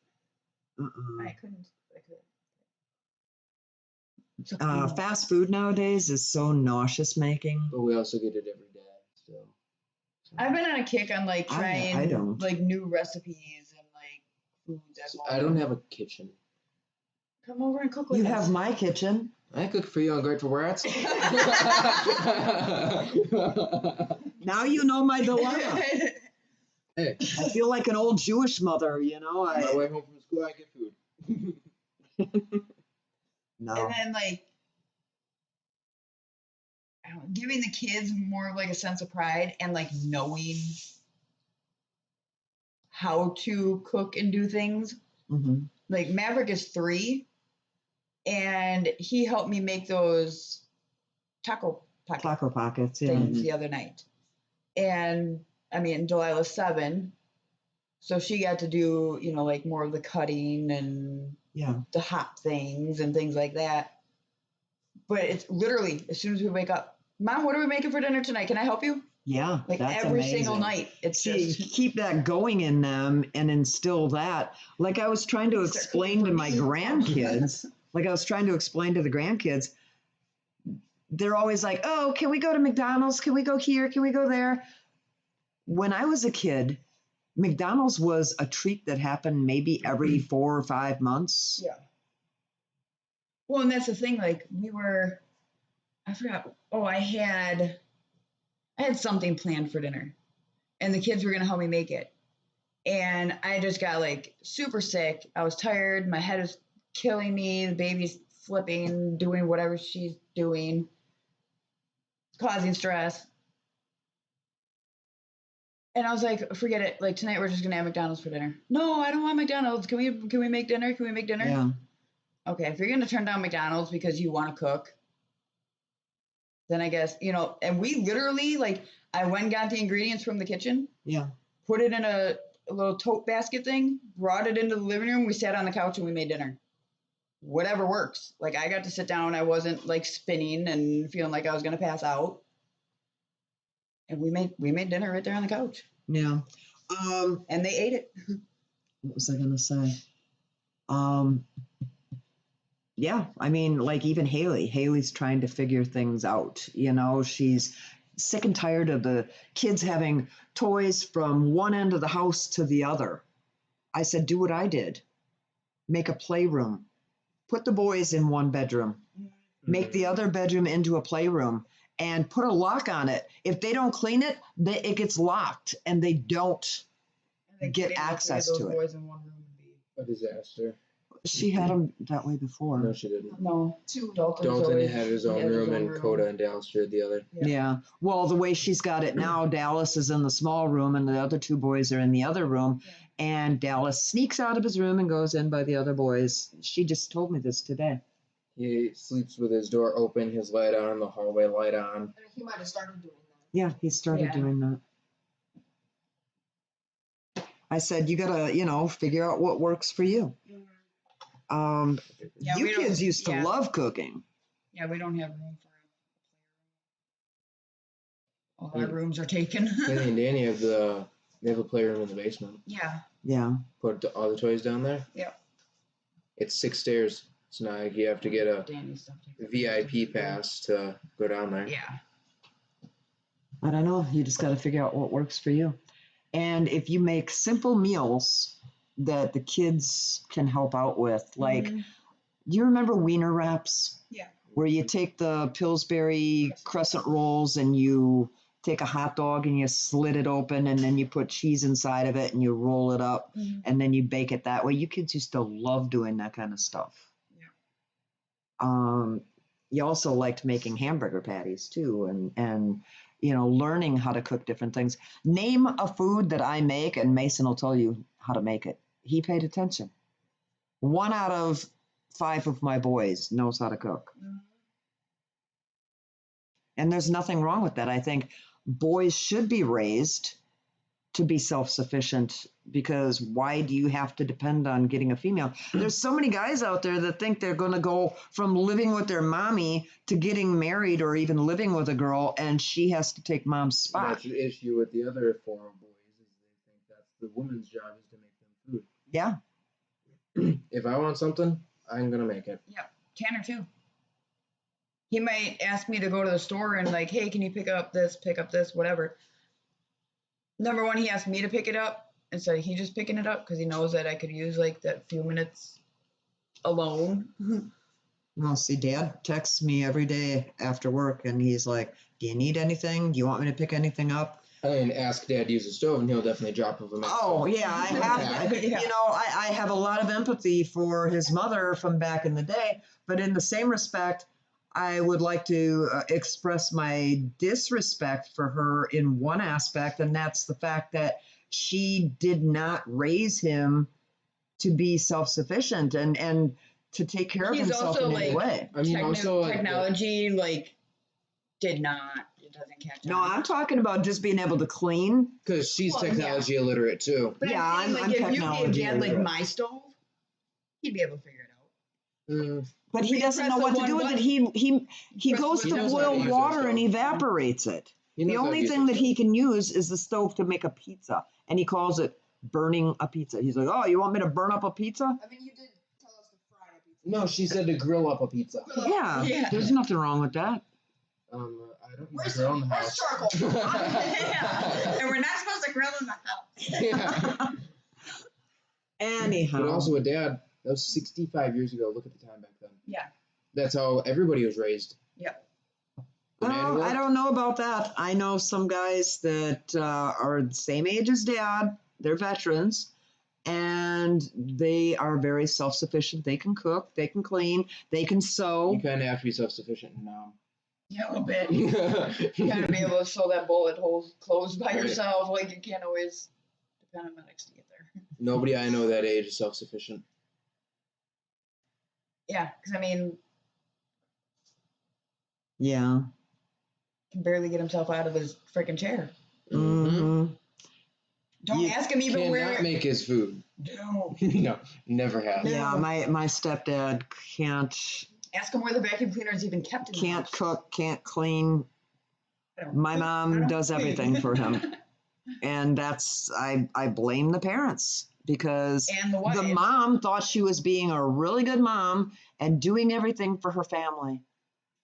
me. I couldn't. It's okay. Fast food nowadays is so nauseous making. But we also get it every day still. So- I've been on a kick on like I trying don't. like new recipes and like foods at home. I don't have a kitchen. Come over and cook with You us. have my kitchen. I cook for you on Grateful Rats. Now you know my dilemma. Hey, I feel like an old Jewish mother, you know. on my way home from school, I get food. No. And then like I don't know, giving the kids more of like a sense of pride and like knowing how to cook and do things. Mm-hmm. Like Maverick is 3 and he helped me make those taco pocket Taco pockets, yeah. things the other night. And I mean, Delilah's 7, so she got to do, you know, like more of the cutting and Yeah. the hot things and things like that. But it's literally as soon as we wake up, Mom, what are we making for dinner tonight? Can I help you? Yeah. Like that's every amazing. single night. It's See, just keep that going in them and instill that. Like I was trying to Start explain to cooking for my me. grandkids, like I was trying to explain to the grandkids, they're always like, oh, can we go to McDonald's? Can we go here? Can we go there? When I was a kid, McDonald's was a treat that happened maybe every 4 or 5 months. yeah. Well, and that's the thing. Like I forgot. Oh, I had something planned for dinner, and the kids were gonna help me make it. And I just got like super sick. I was tired. My head is killing me. The baby's flipping, doing whatever she's doing, causing stress. And I was like, forget it. Like tonight we're just gonna have McDonald's for dinner. No, I don't want McDonald's. Can we make dinner? Can we make dinner? Yeah. Okay, if you're gonna turn down McDonald's because you want to cook, then I guess, you know, and we literally like I went and got the ingredients from the kitchen, Yeah. put it in a little tote basket thing, brought it into the living room, we sat on the couch and we made dinner. Whatever works. Like I got to sit down, I wasn't like spinning and feeling like I was gonna pass out. And we made dinner right there on the couch. Yeah. And they ate it. What was I gonna say? Yeah, I mean, like even Haley's trying to figure things out. You know, she's sick and tired of the kids having toys from one end of the house to the other. I said, do what I did. Make a playroom. Put the boys in one bedroom. Make the other bedroom into a playroom and put a lock on it. If they don't clean it, it gets locked and they don't. I think Get putting all 3 of access those to it. boys in one room would be A disaster. She had them that way before. No, she didn't. no. Two. Dalton's Dalton always- had his he own has room, and Coda and Dallas shared the other. Yeah. Well, the way she's got it now, Dallas is in the small room and the other 2 boys are in the other room. Yeah. And Dallas sneaks out of his room and goes in by the other boys. She just told me this today. He sleeps with his door open, his light on, the hallway light on. And he might have started doing that. Yeah, he started Yeah. doing that. I said, you gotta, you know, figure out what works for you. Yeah, You we don't- kids used to yeah. love cooking. Yeah, we don't have room for a playroom. All our Mm. rooms are taken. Danny and Danny have they have a playroom in the basement. Yeah. Yeah. Put all the toys down there. Yep. It's 6 stairs. So now you have to get a Danny's stuff taken. VIP pass to go down there. Yeah. I don't know. You just got to figure out what works for you. And if you make simple meals that the kids can help out with, like, Mhm. do you remember Wiener Wraps? Yeah. Where you take the Pillsbury crescent rolls and you take a hot dog and you slit it open and then you put cheese inside of it and you roll it up Mhm. and then you bake it that way. You kids used to love doing that kind of stuff. Yeah. You also liked making hamburger patties too, and learning how to cook different things. Name a food that I make, and Mason will tell you how to make it. He paid attention. 1 out of 5 of my boys knows how to cook. And there's nothing wrong with that. I think boys should be raised to be self-sufficient, because why do you have to depend on getting a female? There's so many guys out there that think they're going to go from living with their mommy to getting married or even living with a girl, and she has to take mom's spot. That's the issue with the other form of boys, is they think that's the woman's job is to make them food. Yeah. If I want something, I'm gonna make it. Yep. Tanner too. He might ask me to go to the store and like, hey, can you pick up this, whatever. Number one, he asked me to pick it up instead of he just picking it up because he knows that I could use like that few minutes alone. Well, see, Dad texts me every day after work, and he's like, do you need anything? Do you want me to pick anything up? I mean, ask Dad to use the stove, and he'll definitely drop of a mess. Oh, yeah, I have. Yeah. I have a lot of empathy for his mother from back in the day, but in the same respect, I would like to express my disrespect for her in one aspect, and that's the fact that she did not raise him to be self-sufficient and to take care of He's himself also, in any like, way. I mean, also like, technology it doesn't catch on. No, I'm talking about just being able to clean. because she's Well, yeah. technology illiterate too. But Yeah, I'm saying, I'm if you technology gave Dad like illiterate. my stove, he'd be able to figure it out. But he We doesn't press know the what to one do with it. button. He Press goes the to one button. boil He knows how to use water that and stove. evaporates it. He The knows how to only use thing it. that he can use is the stove to make a pizza, and he calls it burning a pizza. He's like, "Oh, you want me to burn up a pizza?" I mean, you did tell us to fry a pizza. No, she said to grill up a pizza. Yeah, Yeah. there's nothing wrong with that. I don't Where's- grill in the where's house. charcoal? Yeah. And we're not supposed to grill in the house. Yeah. Anyhow, But also with Dad, that was 65 years ago. Look at the time back then. Yeah. That's how everybody was raised. Yep. The man well, I worked. don't know about that. I know some guys that are the same age as Dad. They're veterans, and they are very self-sufficient. They can cook, they can clean, they can sew. You kind of have to be self-sufficient now. Yeah, a little bit. You gotta be able to sew that bullet hole closed by Right. yourself. Like, you can't always depend on medics to get there. Nobody I know that age is self-sufficient. Yeah, because I mean, Yeah. can barely get himself out of his freaking chair. Mhm. Don't You ask him even Cannot where. make his food. No. No, never have. Yeah, my stepdad can't Ask him where the vacuum cleaner is even kept in the can't house. cook, can't clean. I don't My cook, I mom don't does clean. everything for him. And that's I blame the parents, because And the wife. the mom thought she was being a really good mom and doing everything for her family.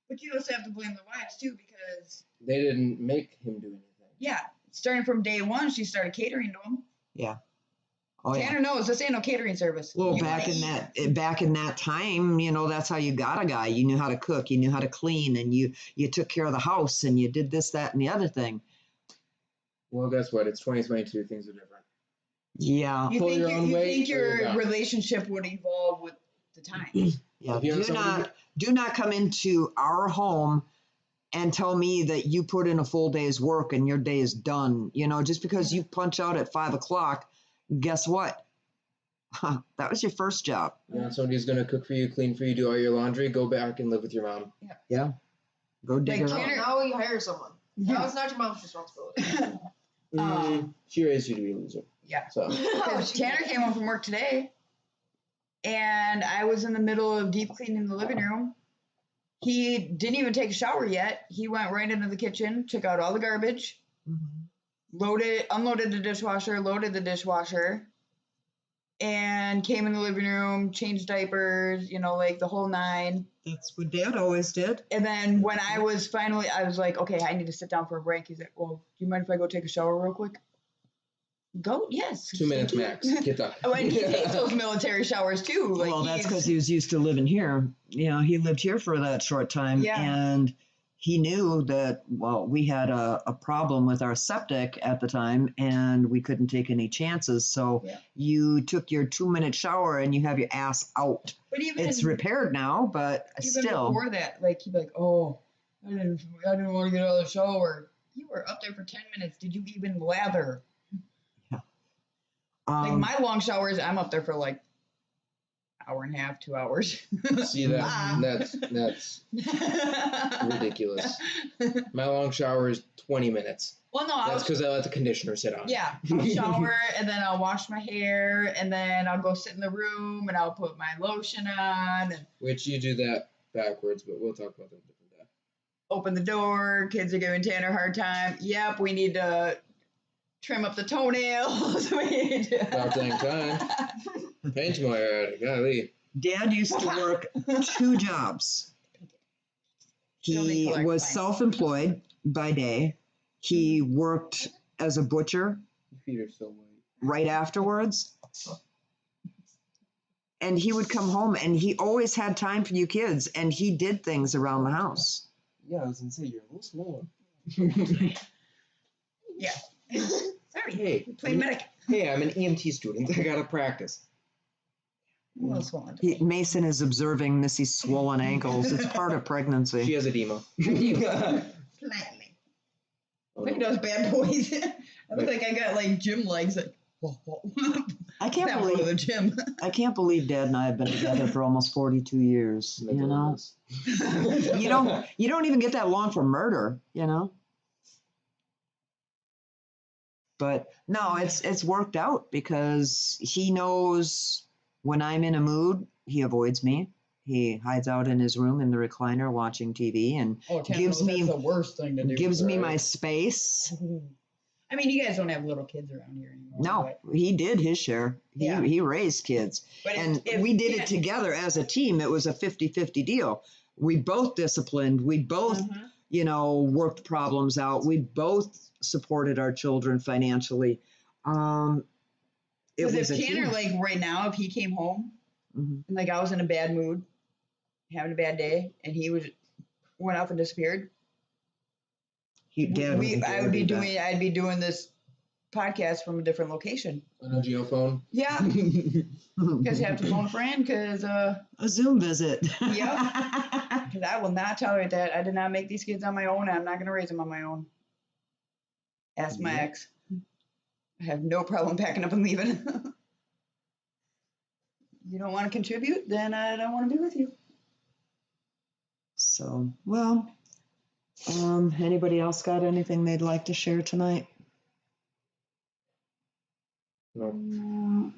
But you also have to blame the wives too, because They didn't make him do anything. yeah, starting from day one, she started catering to him. Oh yeah. Tanner knows this ain't no catering service. Well, You back wanna in eat. that time, that's how you got a guy. You knew how to cook, you knew how to clean, and you took care of the house, and you did this, that, and the other thing. Well, guess what? It's 2022. Things are different. Yeah. You pull think, your own you weight think or you're your done. relationship would evolve with the times? Yeah. If you have somebody Do not come into our home and tell me that you put in a full day's work and your day is done. Just because you punch out at 5:00, guess what? That was your first job. You want somebody who's gonna cook for you, clean for you, do all your laundry, go back and live with your mom. Go dig Like it Tanner- up. Now you hire someone. Now Yeah. it's not your mom's responsibility. She raised you to be a loser. Yeah. So Because Tanner came home from work today, and I was in the middle of deep cleaning the living room. He didn't even take a shower yet. He went right into the kitchen, took out all the garbage, unloaded the dishwasher, loaded the dishwasher, and came in the living room, changed diapers, like the whole nine. That's what Dad always did. And then when I was like, okay, I need to sit down for a break. He's like, well, do you mind if I go take a shower real quick? Go, yes. 2 minutes max. Get done. Oh, and he takes those military showers too. Like, Well, that's he's- because he was used to living here. He lived here for that short time. Yeah. And he knew that, we had a problem with our septic at the time, and we couldn't take any chances. So Yeah. you took your 2-minute shower and you have your ass out. But even It's repaired now, but even still. before that, like he'd be like, "Oh, I didn't want to get out of the shower." You were up there for 10 minutes. Did you even lather? Like my long showers, I'm up there for like hour and a half, 2 hours. See that's ridiculous. My long shower is 20 minutes. Well, no, That's because I let the conditioner sit on. Yeah, I'll shower and then I'll wash my hair and then I'll go sit in the room and I'll put my lotion on and Which you do that backwards, but we'll talk about that a different day. open the door. Kids are giving Tanner a hard time. Yep, we need to trim up the toenails. We need to... About dang time. Paint's my head. Golly. Dad used to work 2 jobs. He Building was collect self-employed by day. He worked as a butcher Your feet are so white. right afterwards. And he would come home and he always had time for you kids and he did things around the house. Yeah, I was gonna say you're a little smaller. Yeah. Sorry. Hey, Play medic. hey, I'm an EMT student. I gotta practice. A little swollen. Mason is observing Missy's swollen ankles. It's part of She pregnancy. has edema. Slightly. Oh, Look at no. those bad boys. I look like I got like gym legs. Like, whoa, whoa. I can't Now go to believe the gym. I can't believe Dad and I have been together for almost 42 years. You know, you don't even get that long for murder. You know. But no, it's worked out because he knows when I'm in a mood, he avoids me. He hides out in his room in the recliner watching TV and Oh, Tanner Gives knows me- that's the worst thing to do. gives me my Right. space. I mean, you guys don't have little kids around here anymore. No, he did his share. Yeah. He raised kids. But And we did it together as a team. It was a 50-50 deal. We both disciplined. We both, worked problems out. We both supported our children financially. It Because was if a Tanner, team. like right now, if he came home Mhm. and like I was in a bad mood, having a bad day, and he went off and disappeared, Dad I'd be doing this podcast from a different location. On a geophone. Yeah, because you have to phone a friend. Because a Zoom visit. Because I will not tolerate that. I did not make these kids on my own. I'm not going to raise them on my own. Ask my ex. I have no problem packing up and leaving. You don't want to contribute, then I don't want to be with you. So, well, anybody else got anything they'd like to share tonight? No.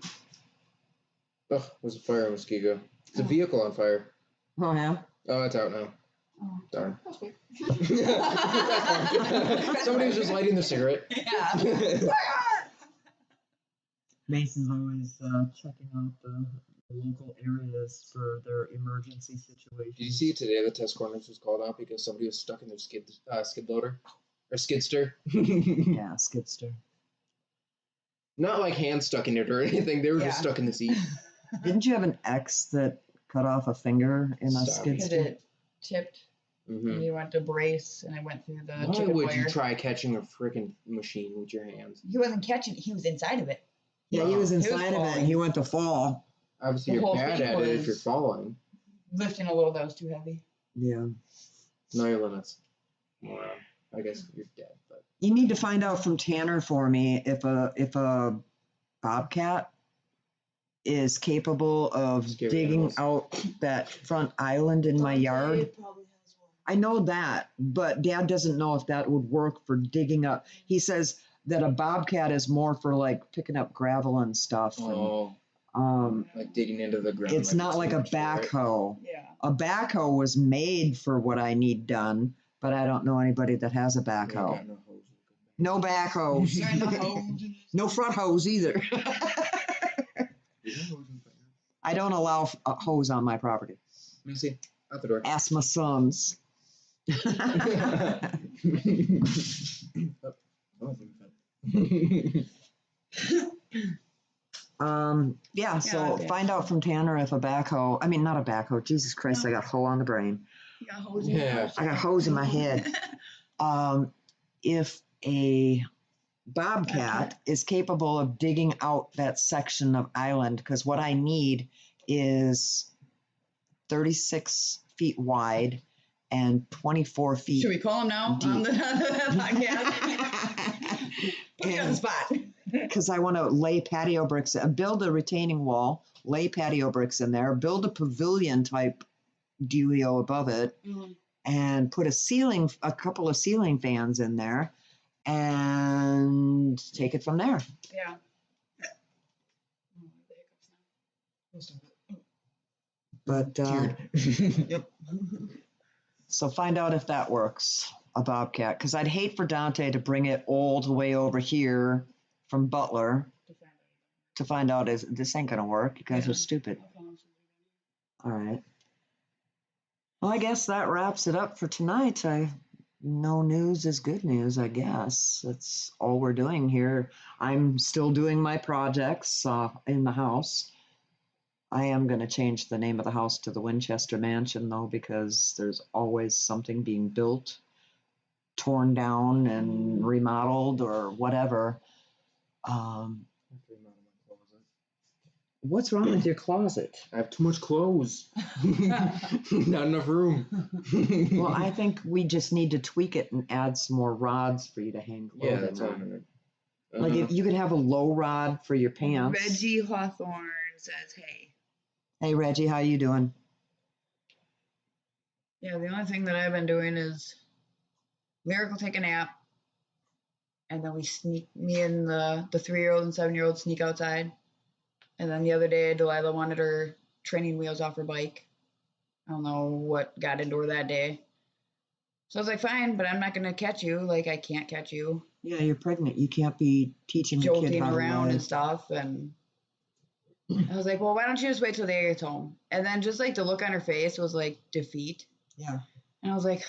Ugh, there's a fire in Muskego. It's a vehicle on fire. Oh, yeah? Oh, it's out now. Oh, Darn. that's weird. Somebody was just lighting their cigarette. Yeah. Mason's always checking out the local areas for their emergency situations. Did you see today the test corners was called out because somebody was stuck in their skid loader or skidster? Yeah, skidster. Not like hands stuck in it or anything. They were just Yeah. stuck in the seat. Didn't you have an ex that cut off a finger in a Stop. Because skidster? it tipped, Hmm and you went to brace, and I went through the Why chicken would wire. you try catching a freaking machine with your hands? He wasn't catching it. He was inside of it. Yeah, he was He was inside of it falling. and he went to fall. Obviously, The you're whole bad thing at it if was- you're falling. Lifting a little that was too heavy. Yeah. Know your limits. Wow. I guess you're dead, but You need to find out from Tanner for me if a bobcat is capable of Scary digging animals. out that front island in my yard. Dave probably has one. I know that, but Dad doesn't know if that would work for digging up. He says that a bobcat is more for like picking up gravel and stuff. like digging into the ground. It's not it's like a huge, right? backhoe. Yeah. A backhoe was made for what I need done, but I don't know anybody that has a Yeah, I backhoe. got no hose. No backhoes. You're in the hose. No front hose either. Is there hose in fire? I don't allow a hose on my property. Let me see. Out the door. Ask my sons. Yeah, so okay. find out from Tanner if a backhoe, I mean, not a backhoe, Jesus Christ, I got hoe on the brain. You got hose in your Yeah. house. I got hose in my head. If a bobcat is capable of digging out that section of island, because what I need is 36 feet wide and 24 feet. Should we call him now on the podcast? Put you on the spot. Because I want to lay patio bricks, build a retaining wall, lay patio bricks in there, build a pavilion type dealio above it, and put a couple of ceiling fans in there, and take it from there. Yeah. But Yep. so find out if that works, a Bobcat, because I'd hate for Dante to bring it all the way over here from Butler to find out this ain't gonna work. You guys are stupid. All right. Well, I guess that wraps it up for tonight. No news is good news, I guess. That's all we're doing here. I'm still doing my projects in the house. I am going to change the name of the house to the Winchester Mansion, though, because there's always something being built, torn down and remodeled or whatever. What's wrong with your closet? I have too much clothes. Not enough room. Well, I think we just need to tweak it and add some more rods for you to hang clothing Yeah, that's all I'm on. gonna. Like if you could have a low rod for your pants. Reggie Hawthorne says, hey. Hey, Reggie, how you doing? Yeah, the only thing that I've been doing is Lyric will take a nap, and then me and the 3-year-old and 7-year-old sneak outside. And then the other day, Delilah wanted her training wheels off her bike. I don't know what got into her that day. So I was like, fine, but I'm not going to catch you. Like, I can't catch you. Yeah, you're pregnant. You can't be teaching a kid Joking how to around ride. and stuff. And I was like, well, why don't you just wait till they get home? And then just like the look on her face was like defeat. Yeah. And I was like,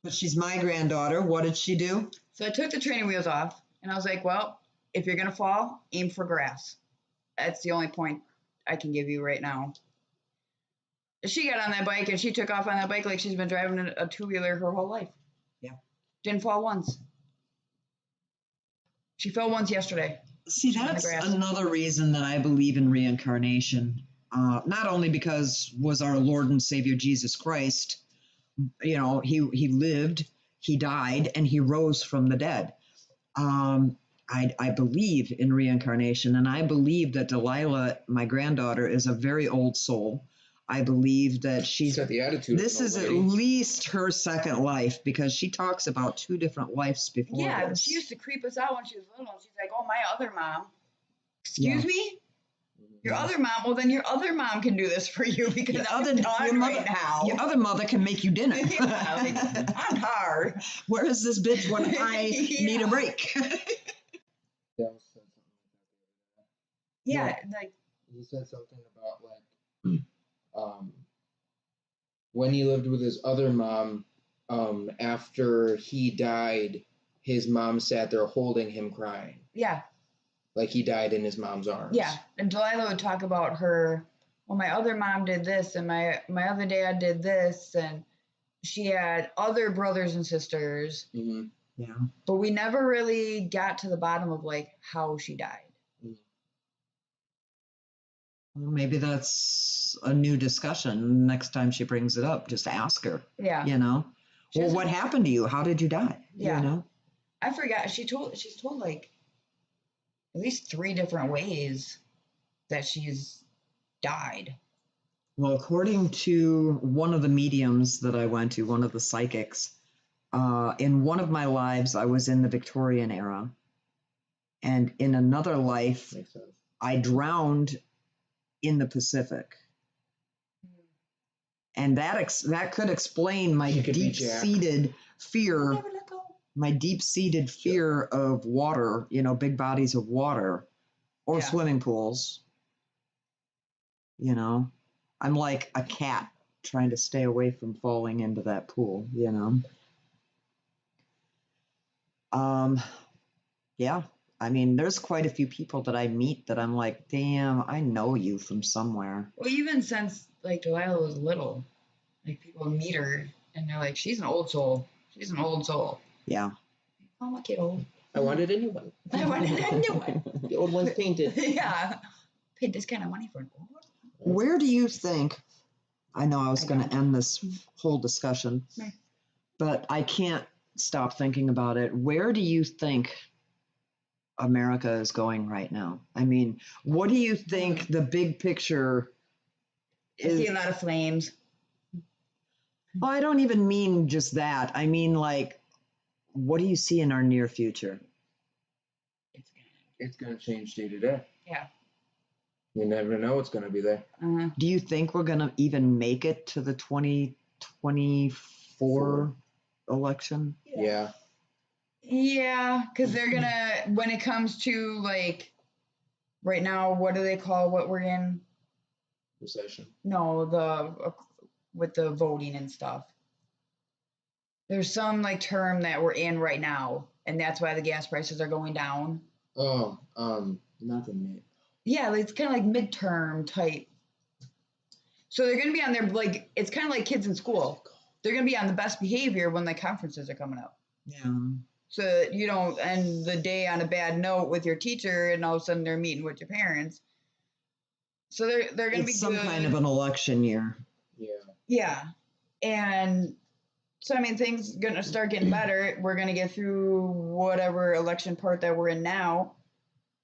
But she's my granddaughter. What did she do? so I took the training wheels off and I was like, well, if you're going to fall, aim for grass. That's the only point I can give you right now. She got on that bike and she took off on that bike like she's been driving a 2-wheeler her whole life. Yeah. Didn't fall once. She fell once yesterday. See, on the that's grass. another reason that I believe in reincarnation. Not only because was our Lord and Savior Jesus Christ, he lived, he died, and he rose from the dead. I believe in reincarnation, and I believe that Delilah, my granddaughter, is a very old soul. I believe that She's got the attitude. this of is an at old lady. least her second life, because she talks about 2 different lives before Yeah, this. she used to creep us out when she was little. She's like, oh, my other mom. Excuse me? Your other mom? Well, then your other mom can do this for you because Your I'm other- done your mother- right now. Your other mother can make you dinner. Yeah, like, I'm hard. Where is this bitch when I need a Yeah. break? Yeah, like, He said something about when he lived with his other mom, after he died, his mom sat there holding him crying. yeah. Like he died in his mom's arms. Yeah, and Delilah would talk about her, well, my other mom did this, and my other dad did this, and she had other brothers and sisters, Mm-hmm. Yeah. but we never really got to the bottom of, like, how she died. Well, maybe that's a new discussion. Next time she brings it up, just ask her, Yeah. She Well, well, what happened to you? How did you die? Yeah. I forgot. She's told, like, at least 3 different ways that she's died. Well, according to one of the mediums that I went to, one of the psychics, in one of my lives, I was in the Victorian era. And in another life, Makes sense. I drowned in the Pacific. And that could explain my You could be Jack. deep-seated fear, Never let go. my deep-seated fear of water, big bodies of water or Yeah. swimming pools. I'm like a cat trying to stay away from falling into that pool, Yeah. I mean, there's quite a few people that I meet that I'm like, damn, I know you from somewhere. Well, even since, like, Delilah was little, like, people meet her, and they're like, she's an old soul. She's an old soul. Yeah. Oh, my kid old. I wanted a new one. I wanted a new one. The old one's painted. Yeah. Paid this kind of money for an old one? Where do you think, I know I was I going to don't. end this whole discussion, Right. but I can't stop thinking about it. Where do you think America is going right now? I mean, what do you think the big picture I see is? a lot of flames. Well, I don't even mean just that. I mean, like, what do you see in our near future? It's gonna change day to day. Yeah. You never know what's gonna be there. Do you think we're going to even make it to the 2024 election? Yeah. Yeah, because they're gonna, when it comes to like, right now, what do they call what we're in? Recession. No, with the voting and stuff. There's some like term that we're in right now, and that's why the gas prices are going down. Oh, nothing. Yeah, it's kind of like midterm type. So they're gonna be on their like, it's kind of like kids in school. They're gonna be on the best behavior when the conferences are coming up. Yeah. So that you don't end the day on a bad note with your teacher, and all of a sudden they're meeting with your parents. So they're gonna be It's some good. kind of an election year. Yeah. Yeah. And so, I mean, things gonna start getting better. We're gonna get through whatever election part that we're in now,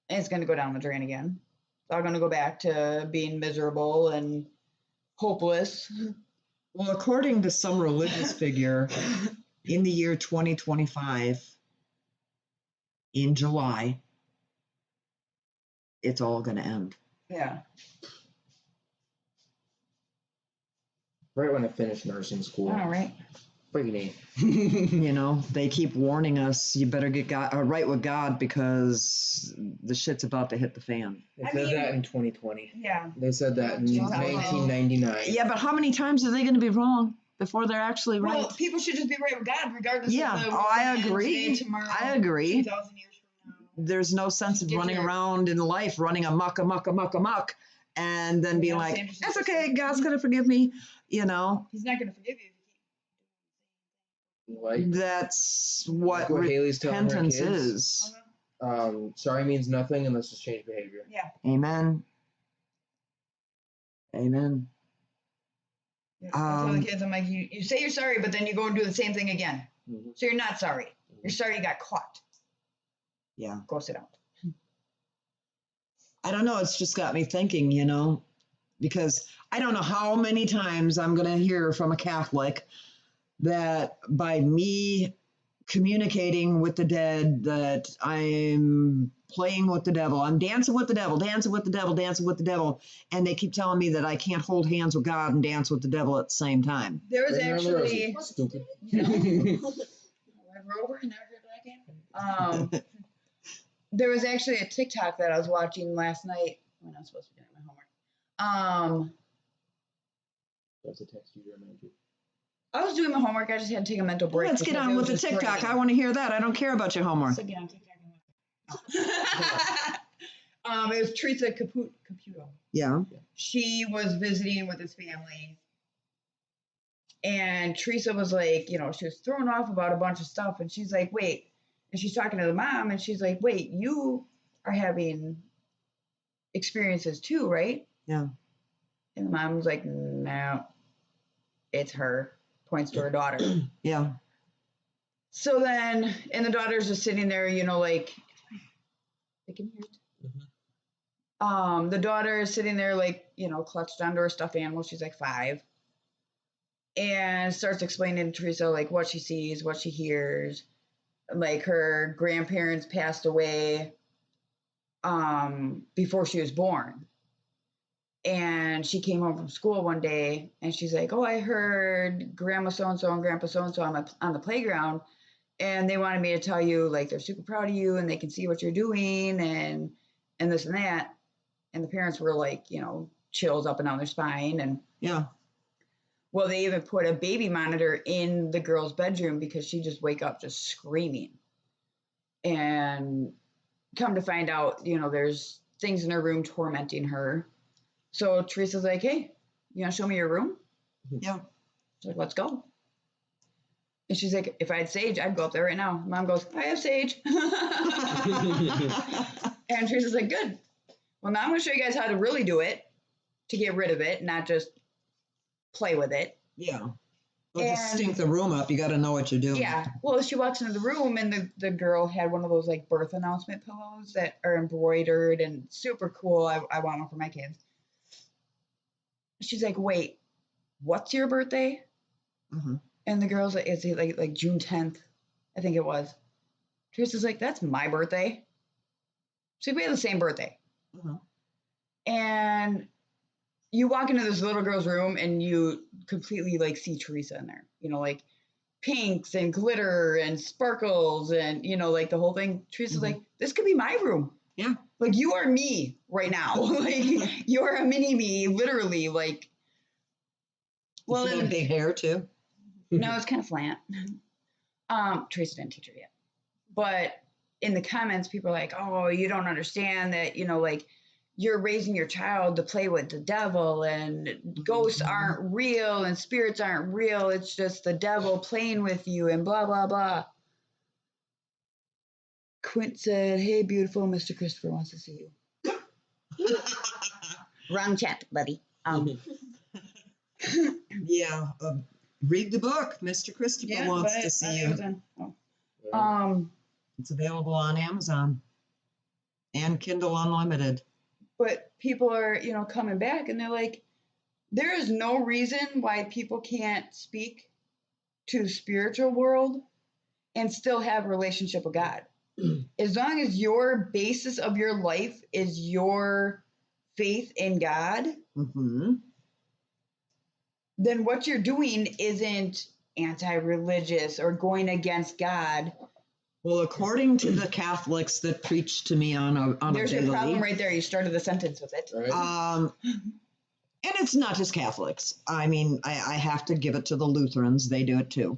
and it's gonna go down the drain again. It's all gonna go back to being miserable and hopeless. Well, according to some religious figure, in the year 2025, in July, it's all going to end. Yeah. Right when I finished nursing school. All right. Freaking A. You know, they keep warning us, you better get right with God because the shit's about to hit the fan. They I said mean- that in 2020. Yeah. They said that in 2000. 1999. Yeah, but how many times are they going to be wrong before they're actually right? Well, people should just be right with God, regardless. Yeah. Of the Oh, I world ends agree. today, tomorrow, I agree. 2,000 years from now. There's no sense of Get running your- around in life, running amok, and then being Yeah, like, same as that's your okay, sister." God's going to forgive me. You know, He's not gonna forgive you. Like that's what what Haley's telling her repentance kids. is. Sorry means nothing unless it's changed behavior. Yeah. Amen. Amen. I tell the Um, kids, I'm like, you say you're sorry, but then you go and do the same thing again. Mhm. So you're not sorry. You're sorry you got caught. Yeah. Go sit down. I don't know. It's just got me thinking, you know, because I don't know how many times I'm going to hear from a Catholic that by me communicating with the dead, that I'm playing with the devil, I'm dancing with the devil, dancing with the devil, dancing with the devil. And they keep telling me that I can't hold hands with God and dance with the devil at the same time. There was Right now, they're actually, stupid. you know, Red Rover, never heard black ant. There was actually a TikTok that I was watching last night when I was supposed to be doing my homework. That's a text you remind you. I was doing my homework. I just had to take a mental break. Let's get because on it with the was just TikTok. draining. I want to hear that. I don't care about your homework. So get on TikTok. It was Teresa Caputo. Yeah. She was visiting with his family. And Teresa was like, you know, she was thrown off about a bunch of stuff. And she's like, wait. And she's talking to the mom. And she's like, wait, you are having experiences too, right? Yeah. And the mom was like, no, it's her. Points to her daughter. Yeah. So then, and the daughter's just sitting there, you know, like, they can hear it. The daughter is sitting there, like, you know, clutched onto her stuffed animal. She's like 5. And starts explaining to Teresa, like, what she sees, what she hears. Like, her grandparents passed away before she was born. And she came home from school one day, and she's like, oh, I heard Grandma so-and-so and Grandpa so-and-so on the playground, and they wanted me to tell you, like, they're super proud of you, and they can see what you're doing, and this and that. And the parents were like, you know, chills up and down their spine. And Yeah. well, they even put a baby monitor in the girl's bedroom because she'd just wake up just screaming. And come to find out, you know, there's things in her room tormenting her. So Teresa's like, hey, you want to show me your room? Yeah. She's like, let's go. And she's like, if I had sage, I'd go up there right now. Mom goes, I have sage. And Teresa's like, good. Well, now I'm going to show you guys how to really do it to get rid of it, not just play with it. Yeah. Don't just And- stink the room up. You got to know what you're doing. Yeah. Well, she walks into the room and the girl had one of those like birth announcement pillows that are embroidered and super cool. I want one for my kids. She's like, wait, what's your birthday? Mhm. And the girl's like, it's like June 10th, I think it was. Teresa's like, that's my birthday. So we have the same birthday. Mhm. And you walk into this little girl's room and you completely like see Teresa in there, you know, like pinks and glitter and sparkles and, you know, like the whole thing. Teresa's Mhm. like, this could be my room. Yeah. Like you are me right now. Like you're a mini me, literally. Like, Well, well, she had and- big hair too. no, it's kind of flat. Teresa didn't teach her yet. But in the comments, people are like, oh, you don't understand that, you know, like you're raising your child to play with the devil and ghosts Mhm. aren't real and spirits aren't real. It's just the devil playing with you and blah, blah, blah. Quint said, hey, beautiful, Mr. Christopher wants to see you. Wrong chat, buddy. Yeah. Read the book. Mr. Christopher wants but to see on you. Amazon. Oh. Yeah. It's available on Amazon and Kindle Unlimited. But people are, you know, coming back and they're like, there is no reason why people can't speak to the spiritual world and still have a relationship with God. As long as your basis of your life is your faith in God, Mm-hmm. then what you're doing isn't anti-religious or going against God. Well, according to the Catholics that preach to me on a There's your problem daily, right there. You started the sentence with it. Right? and it's not just Catholics. I mean, I have to give it to the Lutherans; they do it too.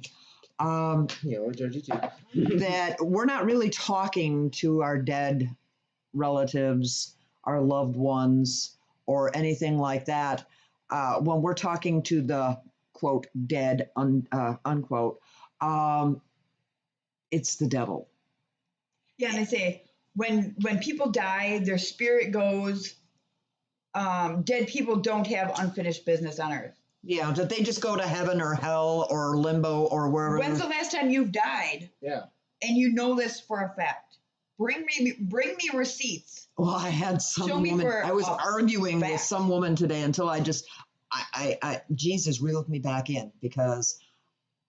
We're judgy too. That we're not really talking to our dead relatives, our loved ones, or anything like that. When we're talking to the quote dead unquote, it's the devil. Yeah, and they say when people die, their spirit goes. Dead people don't have unfinished business on earth. Yeah, that they just go to heaven or hell or limbo or wherever. When's the last time you've died? Yeah. And you know this for a fact. Bring me receipts. Well, I had Show some me woman. for I was a arguing with fact. some woman today until I Jesus reeled me back in, because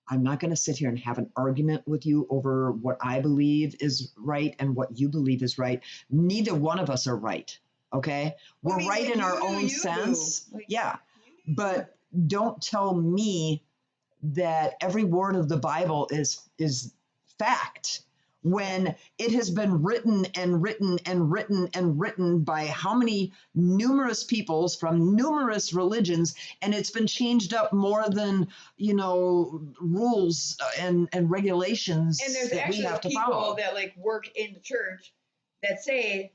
I'm not going to sit here and have an argument with you over what I believe is right and what you believe is right. Neither one of us are right. Okay, Well, we're I mean, right like, in our you do, own you do. sense. Like, Yeah, but don't tell me that every word of the Bible is fact, when it has been written and written and written and written by how many numerous peoples from numerous religions, and it's been changed up more than, rules and regulations And there's that we actually have to people follow. that like work in the church that say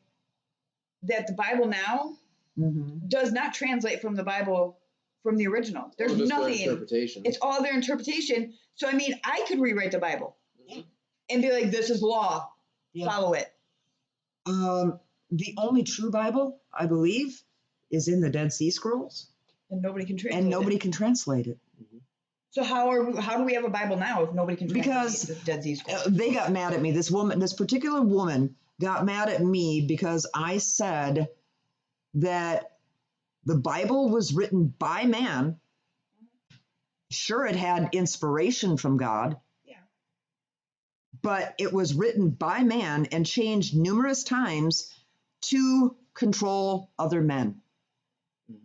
that the Bible now Mhm. does not translate from the Bible from the original. There's Or just their nothing. interpretation. It's all their interpretation. So I mean, I could rewrite the Bible Mhm. and be like, "This is law. Yeah. Follow it." The only true Bible, I believe, is in the Dead Sea Scrolls, And nobody can translate and nobody it. can translate it. So how do we have a Bible now if nobody can translate Because, the Dead Sea Scrolls? They got mad at me. This particular woman got mad at me because I said that the Bible was written by man. Sure, it had inspiration from God. Yeah. But it was written by man and changed numerous times to control other men. Mhm.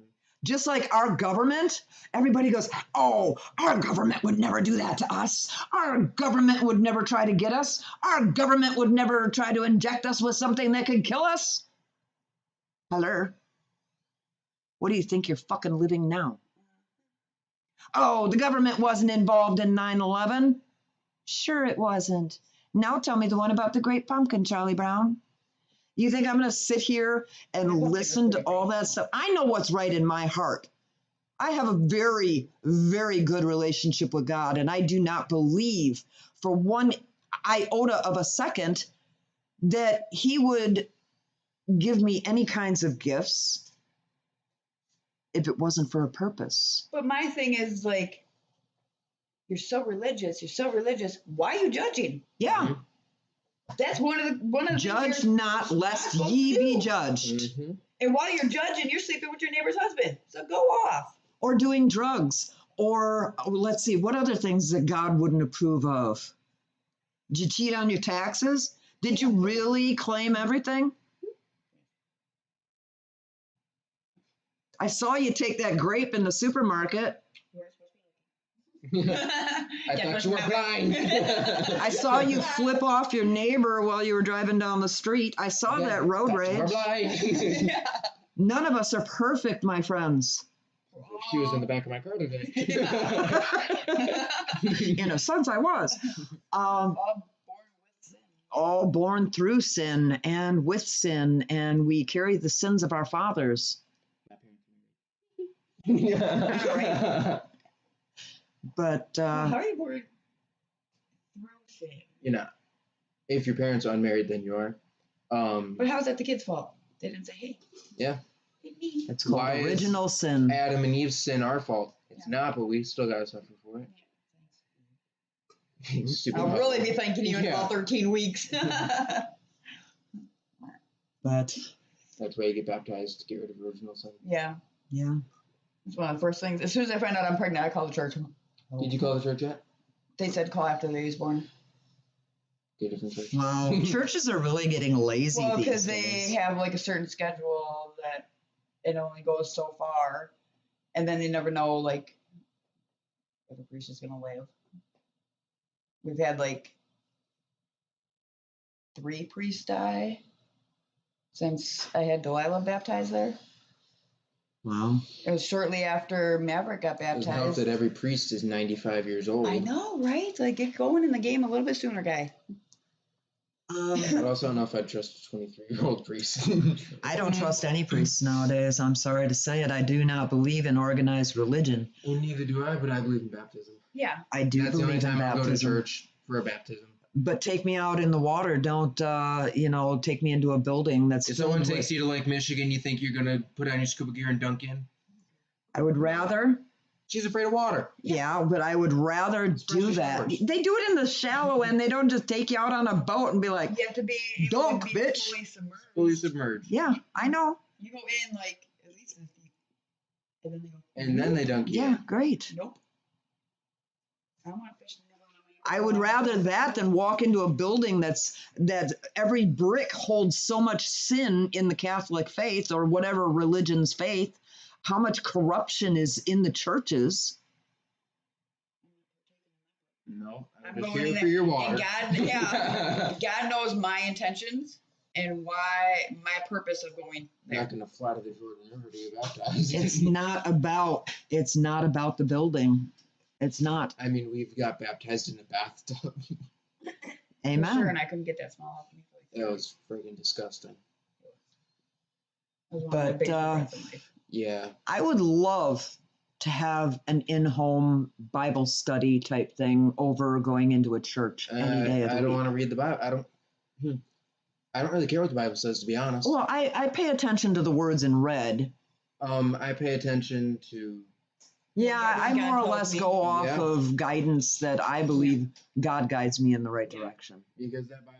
Just like our government, everybody goes, oh, our government would never do that to us. Our government would never try to get us. Our government would never try to inject us with something that could kill us. Hello? What do you think you're fucking living now? Oh, the government wasn't involved in 9/11? Sure it wasn't. Now tell me the one about the Great Pumpkin, Charlie Brown. You think I'm going to sit here and listen to all that stuff? I know what's right in my heart. I have a very, very good relationship with God, and I do not believe for one iota of a second that He would give me any kinds of gifts if it wasn't for a purpose. But my thing is like, you're so religious. You're so religious. Why are you judging? Yeah. Mhm. That's one of the things Judge you're not, lest supposed ye to be do. judged. Mhm. And while you're judging, you're sleeping with your neighbor's husband. So go off. Or doing drugs. Or let's see, what other things that God wouldn't approve of? Did you cheat on your taxes? Did you really claim everything? I saw you take that grape in the supermarket. I thought you were blind. I saw you flip off your neighbor while you were driving down the street. I saw that road Thought you were rage. blind. None of us are perfect, my friends. She was in the back of my car today. In a sense, I was. All born with sin. All born through sin and with sin, and we carry the sins of our fathers. But How are you born through sin? You know, if your parents are unmarried, then you are. But how's that the kid's fault? They didn't say, hey. Yeah. Hit me. it's called Why is original sin. Adam and Eve's sin our fault. It's not, but we still gotta suffer for it. Stupid I'll really be husband. thanking you in Yeah. about 13 weeks. But That's why you get baptized to get rid of original sin. yeah. yeah. It's one of the first things. As soon as I find out I'm pregnant, I call the church. Did you call the church yet? They said call after the baby's born. Get a different church. Wow. Churches are really getting lazy Well, these because days. they have like a certain schedule that it only goes so far, and then they never know like where the priest is gonna live. We've had like 3 priests die since I had Delilah baptized there. Wow. It was shortly after Maverick got Doesn't help baptized. that every priest is 95 years old. I know, right? Like get going in the game a little bit sooner, guy. I'd also don't know if I'd trust a 23-year-old priest. I don't trust any priests nowadays. I'm sorry to say it. I do not believe in organized religion. Well, neither do I, but I believe in baptism. Yeah. I do That's the only believe in time I go to baptism. church for a baptism. But take me out in the water. Don't, take me into a building that's If filled someone with- takes you to Lake Michigan, you think you're gonna put on your scuba gear and dunk in? I would rather, She's afraid of water. yeah, but I would rather do Especially that. showers. They do it in the shallow end. They don't just take you out on a boat and be like, You have to be able Dunk, to be bitch. fully submerged. Fully submerged. yeah, I know. You go in like at least 50, and then they go. And then they dunk you. Yeah, great. Nope. I don't want to fish in the middle of my. I would rather that than walk into a building that every brick holds so much sin in the Catholic faith or whatever religion's faith. How much corruption is in the churches? No, I'm I'm just going here in for there, your water. and God, yeah, God knows my intentions and why my purpose of going You're there. not gonna fly to the Jordan River to get baptized. It's not about the building. It's not. I mean, we've got baptized in a bathtub. Amen. For sure, and I couldn't get that small off me. That was friggin' disgusting. That was one of my But, biggest regrets in life. Yeah. I would love to have an in-home Bible study type thing over going into a church any day of the I don't week. want to read the Bible. I don't really care what the Bible says, to be honest. Well, I pay attention to the words in red. I pay attention to. Yeah, Yeah, I God more or tells less me. go off Yeah. of guidance that I believe God guides me in the right direction. Because that Bible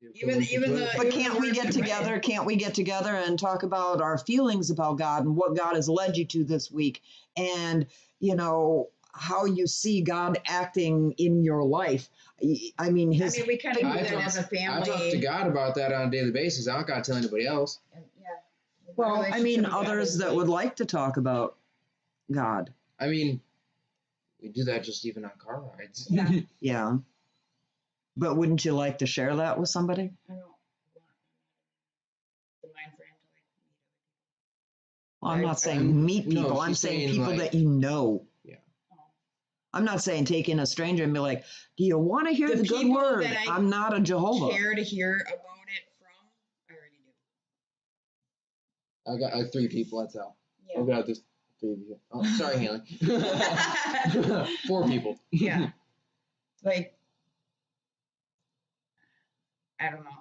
is Even the- But Even can't the we words get in together? red. Can't we get together and talk about our feelings about God and what God has led you to this week, and how you see God acting in your life? I mean, I his mean, we kind of do I that talk- as a family. I talk to God about that on a daily basis. I don't gotta tell anybody else. And, yeah. My well, I mean, relationship with God others is that like- would like to talk about God. I mean, we do that just even on car rides. Yeah. Yeah, but wouldn't you like to share that with somebody? I don't want the mind for him to like meet Well, I'm I- not saying I'm- meet no, people. I'm she's saying saying, people like- that you know. Yeah. other people. I'm not saying take in a stranger and be like, "Do you want to hear The the good people word?" that I I'm not a Jehovah. Care to hear about it from? I already do. I got 3 people. That's all. Yeah. I've got this 3 people. Oh, sorry, Haley. 4 people. Yeah. Like, I don't know.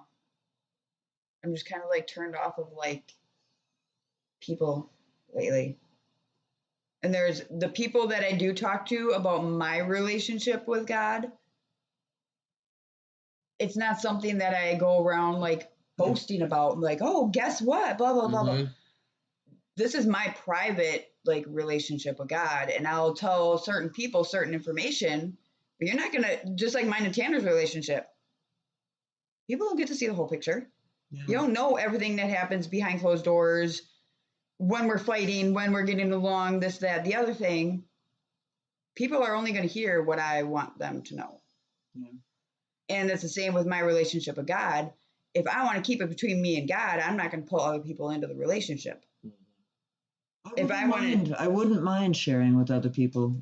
I'm just kind of like turned off of like people lately. And there's the people that I do talk to about my relationship with God. It's not something that I go around like boasting about, like, oh, guess what? Blah, blah, blah, blah. Mhm. This is my private like relationship with God. And I'll tell certain people certain information, but you're not gonna, just like mine and Tanner's relationship. People don't get to see the whole picture. You don't know everything that happens behind closed doors, when we're fighting, when we're getting along, this, that, the other thing. People are only going to hear what I want them to know. Yeah. And it's the same with my relationship with God. If I want to keep it between me and God, I'm not going to pull other people into the relationship. I wouldn't mind sharing with other people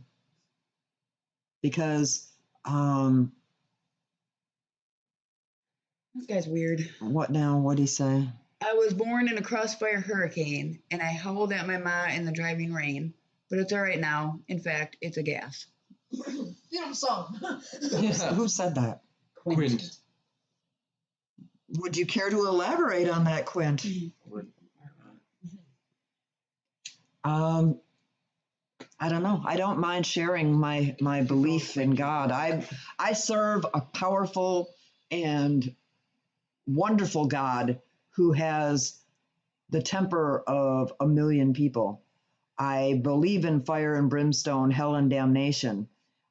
because This guy's weird. what now? What'd he say? I was born in a crossfire hurricane, and I howled at my ma in the driving rain. But it's all right now. In fact, it's a gas. Beautiful song. Who said that? Quint. Would you care to elaborate on that, Quint? I don't know. I don't mind sharing my belief in God. I serve a powerful and wonderful God who has the temper of a million people. I believe in fire and brimstone, hell and damnation.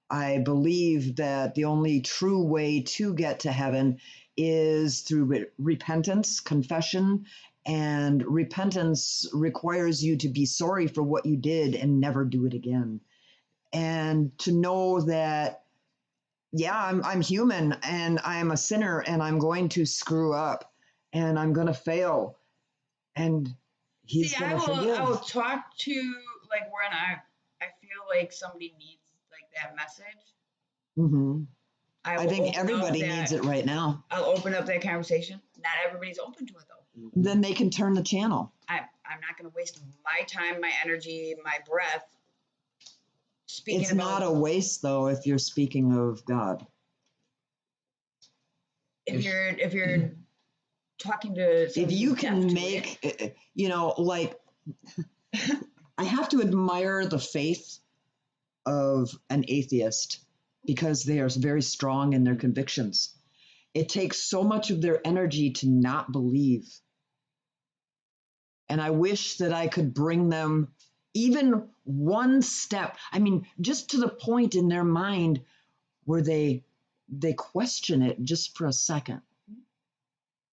I believe that the only true way to get to heaven is through repentance, confession, and repentance requires you to be sorry for what you did and never do it again. And to know that, yeah, I'm human and I'm a sinner and I'm going to screw up and I'm going to fail. And he's going to forgive. I will talk to, like, when I feel like somebody needs, like, that message. Mm-hmm. I will think open up everybody that- needs it right now. I'll open up that conversation. Not everybody's open to it, though. Then they can turn the channel. I'm not going to waste my time, my energy, my breath speaking It's about. not a waste, though, if you're speaking of God. If you're talking to If somebody you who's can deaf to make, it, like, I have to admire the faith of an atheist because they are very strong in their convictions. It takes so much of their energy to not believe. And I wish that I could bring them even one step. I mean, just to the point in their mind where they question it just for a second.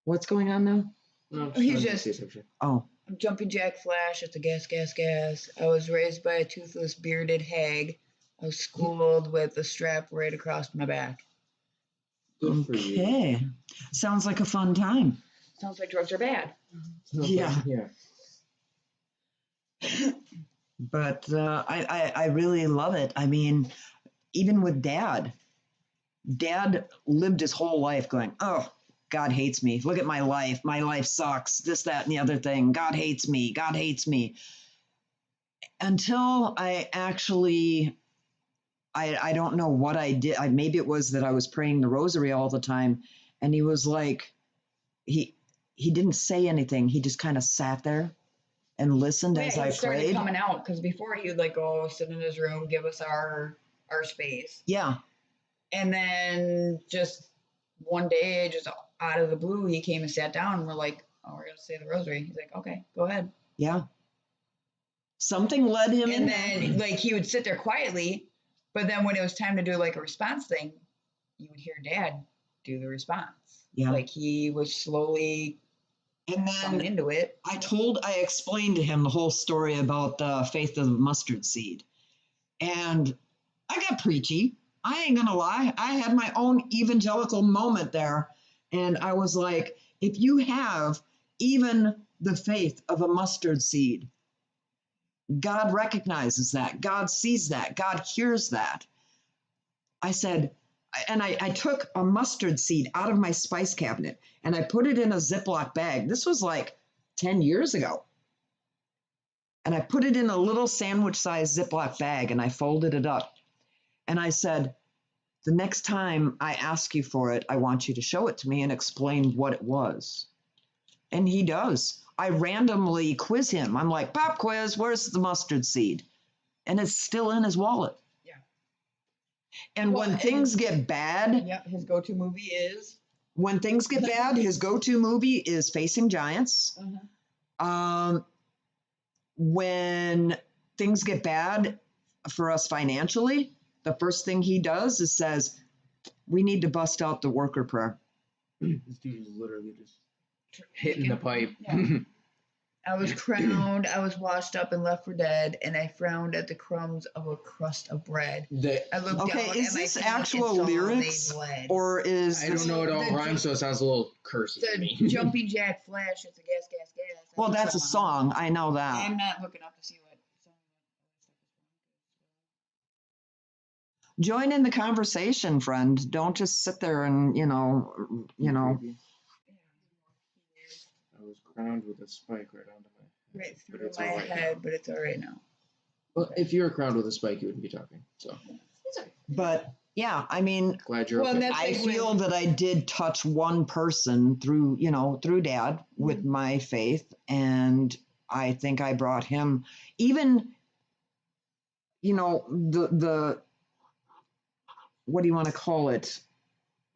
What's going on now? No, He's trying to just- see something. Oh, I'm Jumping Jack Flash. It's a gas, gas, gas. I was raised by a toothless, bearded hag. I was schooled with a strap right across my back. Good for you. okay. Sounds like a fun time. Sounds like drugs are bad. Yeah. Yeah. But I really love it. I mean, even with Dad lived his whole life going, oh, God hates me. Look at my life. My life sucks. This, that, and the other thing. God hates me. God hates me. Until I actually, I don't know what I did. Maybe it was that I was praying the rosary all the time. And he was like, he didn't say anything. He just kind of sat there and listened as I started prayed. coming out because before he would like go sit in his room, give us our space, Yeah. and then just one day, just out of the blue, he came and sat down, and we're like, "Oh, we're gonna say the rosary." He's like, "Okay, go ahead." Yeah. Something led him in And there. then like he would sit there quietly, but then when it was time to do like a response thing, you would hear Dad do the response. Yeah. Like he was slowly And coming then into it. I explained to him the whole story about the faith of the mustard seed. And I got preachy. I ain't gonna lie. I had my own evangelical moment there. And I was like, if you have even the faith of a mustard seed, God recognizes that. God sees that. God hears that. I said, and I took a mustard seed out of my spice cabinet and I put it in a Ziploc bag. This was like 10 years ago. And I put it in a little sandwich-sized Ziploc bag and I folded it up. And I said, the next time I ask you for it, I want you to show it to me and explain what it was. And he does. I randomly quiz him. I'm like, pop quiz, where's the mustard seed? And it's still in his wallet. Yeah. And Well, when and- things get bad, Yep, his go-to movie is. when things get bad, his go-to movie is Facing Giants. When things get bad for us financially, the first thing he does is says, we need to bust out the worker prayer. This dude is literally just hitting the pipe. Yeah. I was crowned, I was washed up and left for dead, and I frowned at the crumbs of a crust of bread. I looked Okay, down is at my this feet actual and saw lyrics? they bled. Or is I this, don't know it all The rhymes, so it sounds a little cursy to me. The jumping jack flash, it's a gas, gas, gas. well, that's a song. I know that. I'm not looking up to see what song Join in the conversation, friend. Don't just sit there and, you know. I was crowned with a spike right onto my head. right But through it's my all right head, but it's all right now. Well, if you were crowned with a spike, you wouldn't be talking. So But yeah, I mean, glad you're Well, okay. that's- I like when- feel that I did touch one person through, through Dad with my faith. And I think I brought him even, the what do you want to call it?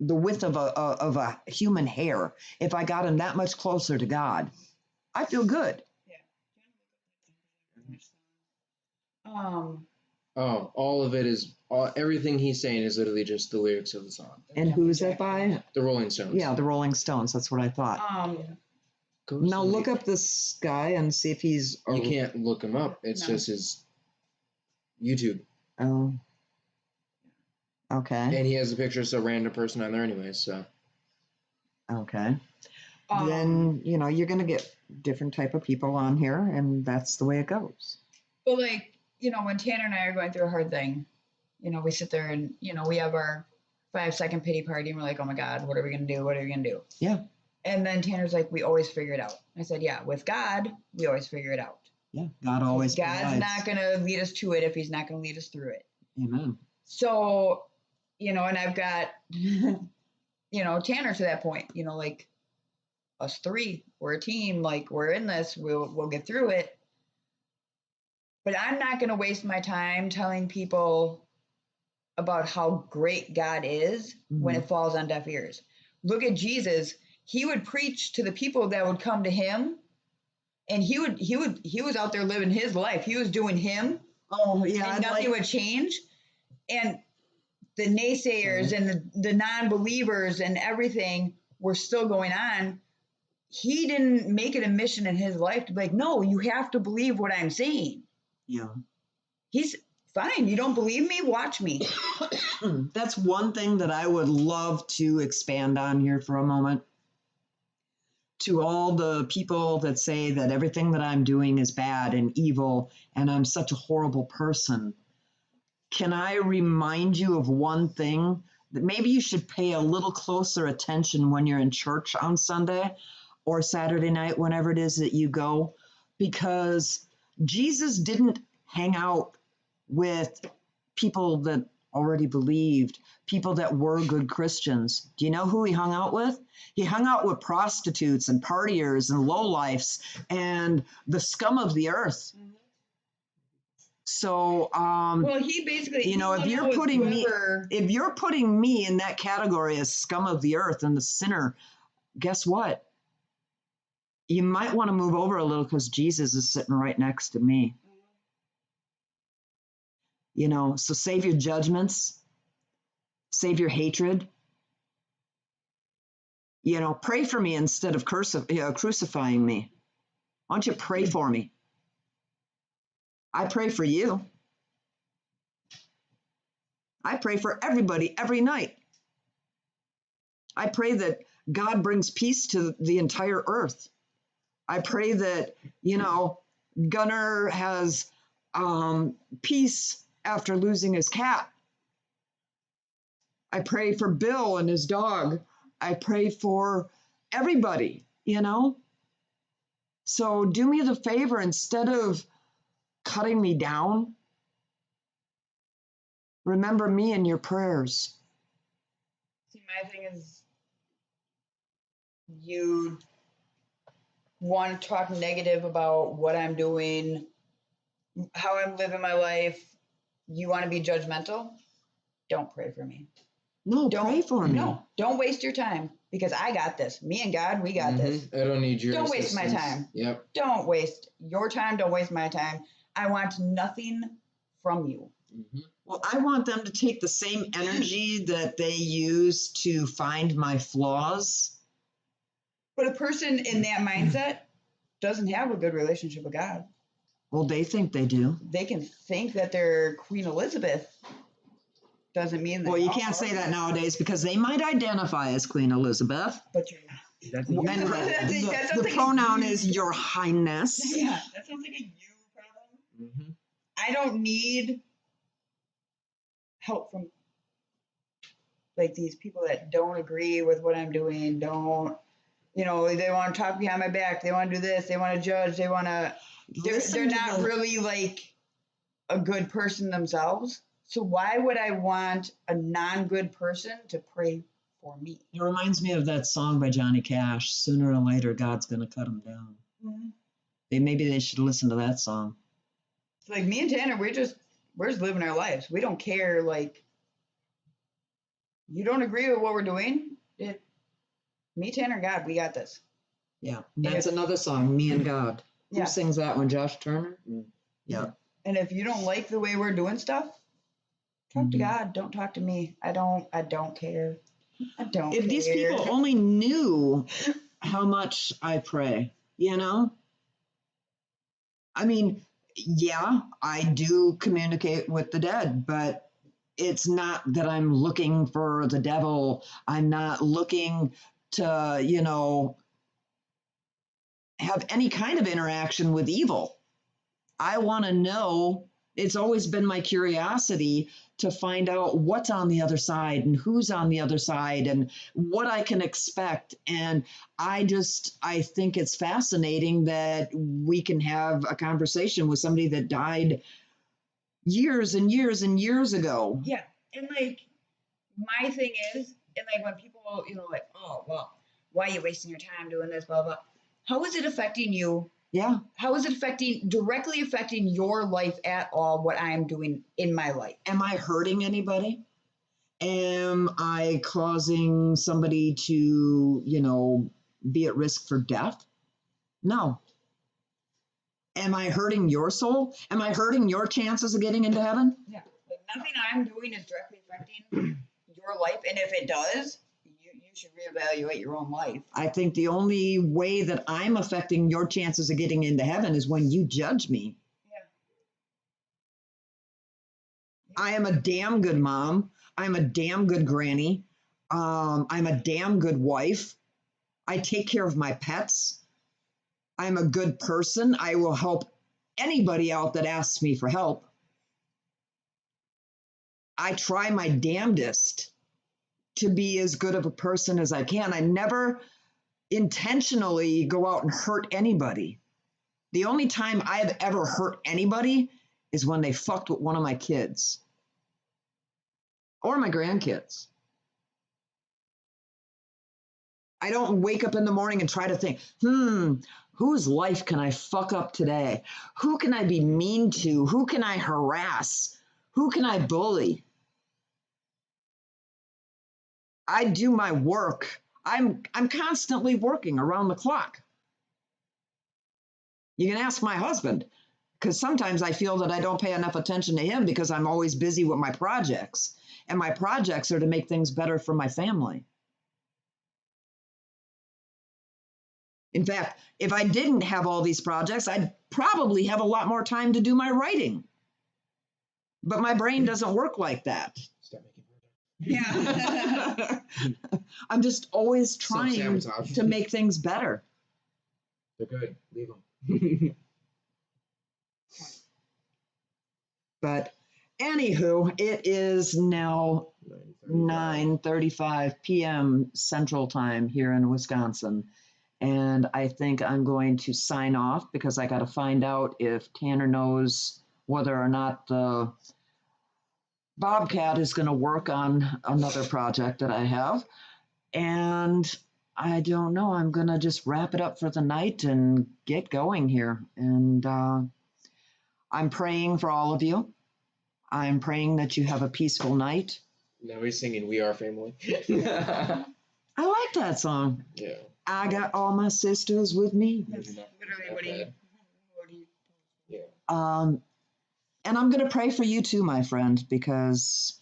The width of a human hair. If I got him that much closer to God, I feel good. Oh, all of it is everything he's saying is literally just the lyrics of the song. And who's that by? The Rolling Stones. Yeah, the Rolling Stones. That's what I thought. Go Now see look it. up this guy and see if he's. You can't look him up. It's No. just his YouTube, Oh. Okay. and he has a picture of some random person on there anyway. So Okay. Um, Then you're gonna get different type of people on here, and that's the way it goes. But like, when Tanner and I are going through a hard thing, we sit there and, we have our 5-second pity party and we're like, oh my God, what are we going to do? What are we going to do? Yeah. And then Tanner's like, we always figure it out. I said, yeah, with God, we always figure it out. Yeah. God always God's provides. not going to lead us to it if he's not going to lead us through it. Amen. So, and I've got, Tanner to that point, like us three, we're a team, like we're in this, we'll get through it. But I'm not going to waste my time telling people about how great God is when it falls on deaf ears. Look at Jesus. He would preach to the people that would come to him, and he was out there living his life. He was doing him. Oh yeah. And nothing would change. And the naysayers and the non-believers and everything were still going on. He didn't make it a mission in his life to be like, no, you have to believe what I'm saying. Yeah. He's fine. You don't believe me? Watch me. That's one thing that I would love to expand on here for a moment. To all the people that say that everything that I'm doing is bad and evil and I'm such a horrible person, can I remind you of one thing that maybe you should pay a little closer attention when you're in church on Sunday or Saturday night, whenever it is that you go, because Jesus didn't hang out with people that already believed, people that were good Christians. Do you know who he hung out with? He hung out with prostitutes and partiers and lowlifes and the scum of the earth. So, Well, he basically, if you're putting me in that category as scum of the earth and the sinner, guess what? You might want to move over a little because Jesus is sitting right next to me. So save your judgments, save your hatred. Pray for me instead of crucifying me. Why don't you pray for me? I pray for you. I pray for everybody every night. I pray that God brings peace to the entire earth. I pray that, Gunnar has peace after losing his cat. I pray for Bill and his dog. I pray for everybody, So do me the favor, instead of cutting me down, remember me in your prayers. See, my thing is, you want to talk negative about what I'm doing, how I'm living my life, you want to be judgmental, don't pray for me. No, Don't pray for me. No, don't waste your time because I got this. Me and God, we got this. I don't need your Don't waste my assistance. time. Yep. Don't waste your time. Don't waste my time. I want nothing from you. Well, I want them to take the same energy that they use to find my flaws. But a person in that mindset doesn't have a good relationship with God. Well, they think they do. They can think that they're Queen Elizabeth. Doesn't mean that. Well, you can't say that nowadays because they might identify as Queen Elizabeth. But you're not. That's And That sounds the like a pronoun you- is Your Highness. Yeah, that sounds like a you problem. I don't need help from like these people that don't agree with what I'm doing. Don't, they want to talk behind my back. They want to do this. They want to judge. They want to. They're Listen to not the- really like a good person themselves. So why would I want a non-good person to pray for me? It reminds me of that song by Johnny Cash. Sooner or later, God's going to cut them down. Maybe they should listen to that song. It's like me and Tanner, we're just living our lives. We don't care. Like, you don't agree with what we're doing? Me, Tanner, God, we got this. Yeah, that's another song, Me and God. Yeah. Who sings that one? Josh Turner? Yeah. And if you don't like the way we're doing stuff, talk to Mhm. God. Don't talk to me. I don't care. I don't If these care. people only knew how much I pray, I mean, yeah, I do communicate with the dead, but it's not that I'm looking for the devil. I'm not looking to, have any kind of interaction with evil. I want to know. It's always been my curiosity to find out what's on the other side and who's on the other side and what I can expect. And I think it's fascinating that we can have a conversation with somebody that died years and years and years ago. Yeah. And like, my thing is, and like when people, like, oh, well, why are you wasting your time doing this, blah, blah. How is it affecting you? Yeah. How is it directly affecting your life at all, what I am doing in my life? Am I hurting anybody? Am I causing somebody to, be at risk for death? No. Am I hurting your soul? Am I hurting your chances of getting into heaven? Yeah. Like nothing I'm doing is directly affecting your life. And if it does, you should reevaluate your own life. I think the only way that I'm affecting your chances of getting into heaven is when you judge me. Yeah. I am a damn good mom. I'm a damn good granny. I'm a damn good wife. I take care of my pets. I'm a good person. I will help anybody out that asks me for help. I try my damnedest to be as good of a person as I can. I never intentionally go out and hurt anybody. The only time I've ever hurt anybody is when they fucked with one of my kids or my grandkids. I don't wake up in the morning and try to think, whose life can I fuck up today? Who can I be mean to? Who can I harass? Who can I bully? I do my work. I'm constantly working around the clock. You can ask my husband, because sometimes I feel that I don't pay enough attention to him because I'm always busy with my projects. And my projects are to make things better for my family. In fact, if I didn't have all these projects, I'd probably have a lot more time to do my writing. But my brain doesn't work like that. Start making Yeah. I'm just always trying Self-sabotage. to make things better. They're good. Leave them. But anywho, it is now 9:35 p.m. Central Time here in Wisconsin. And I think I'm going to sign off because I got to find out if Tanner knows whether or not the Bobcat is going to work on another project that I have. And I don't know. I'm going to just wrap it up for the night and get going here. And I'm praying for all of you. I'm praying that you have a peaceful night. Now he's singing "We Are Family." I like that song. Yeah. I got all my sisters with me. That's Maybe not literally that what he. bad. What he. Yeah. And I'm going to pray for you too, my friend, because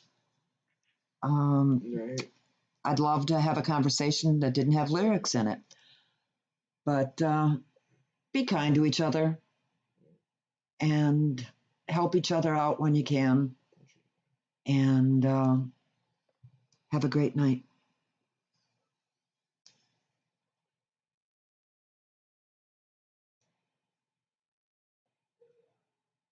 Right. I'd love to have a conversation that didn't have lyrics in it. But be kind to each other and help each other out when you can. And have a great night.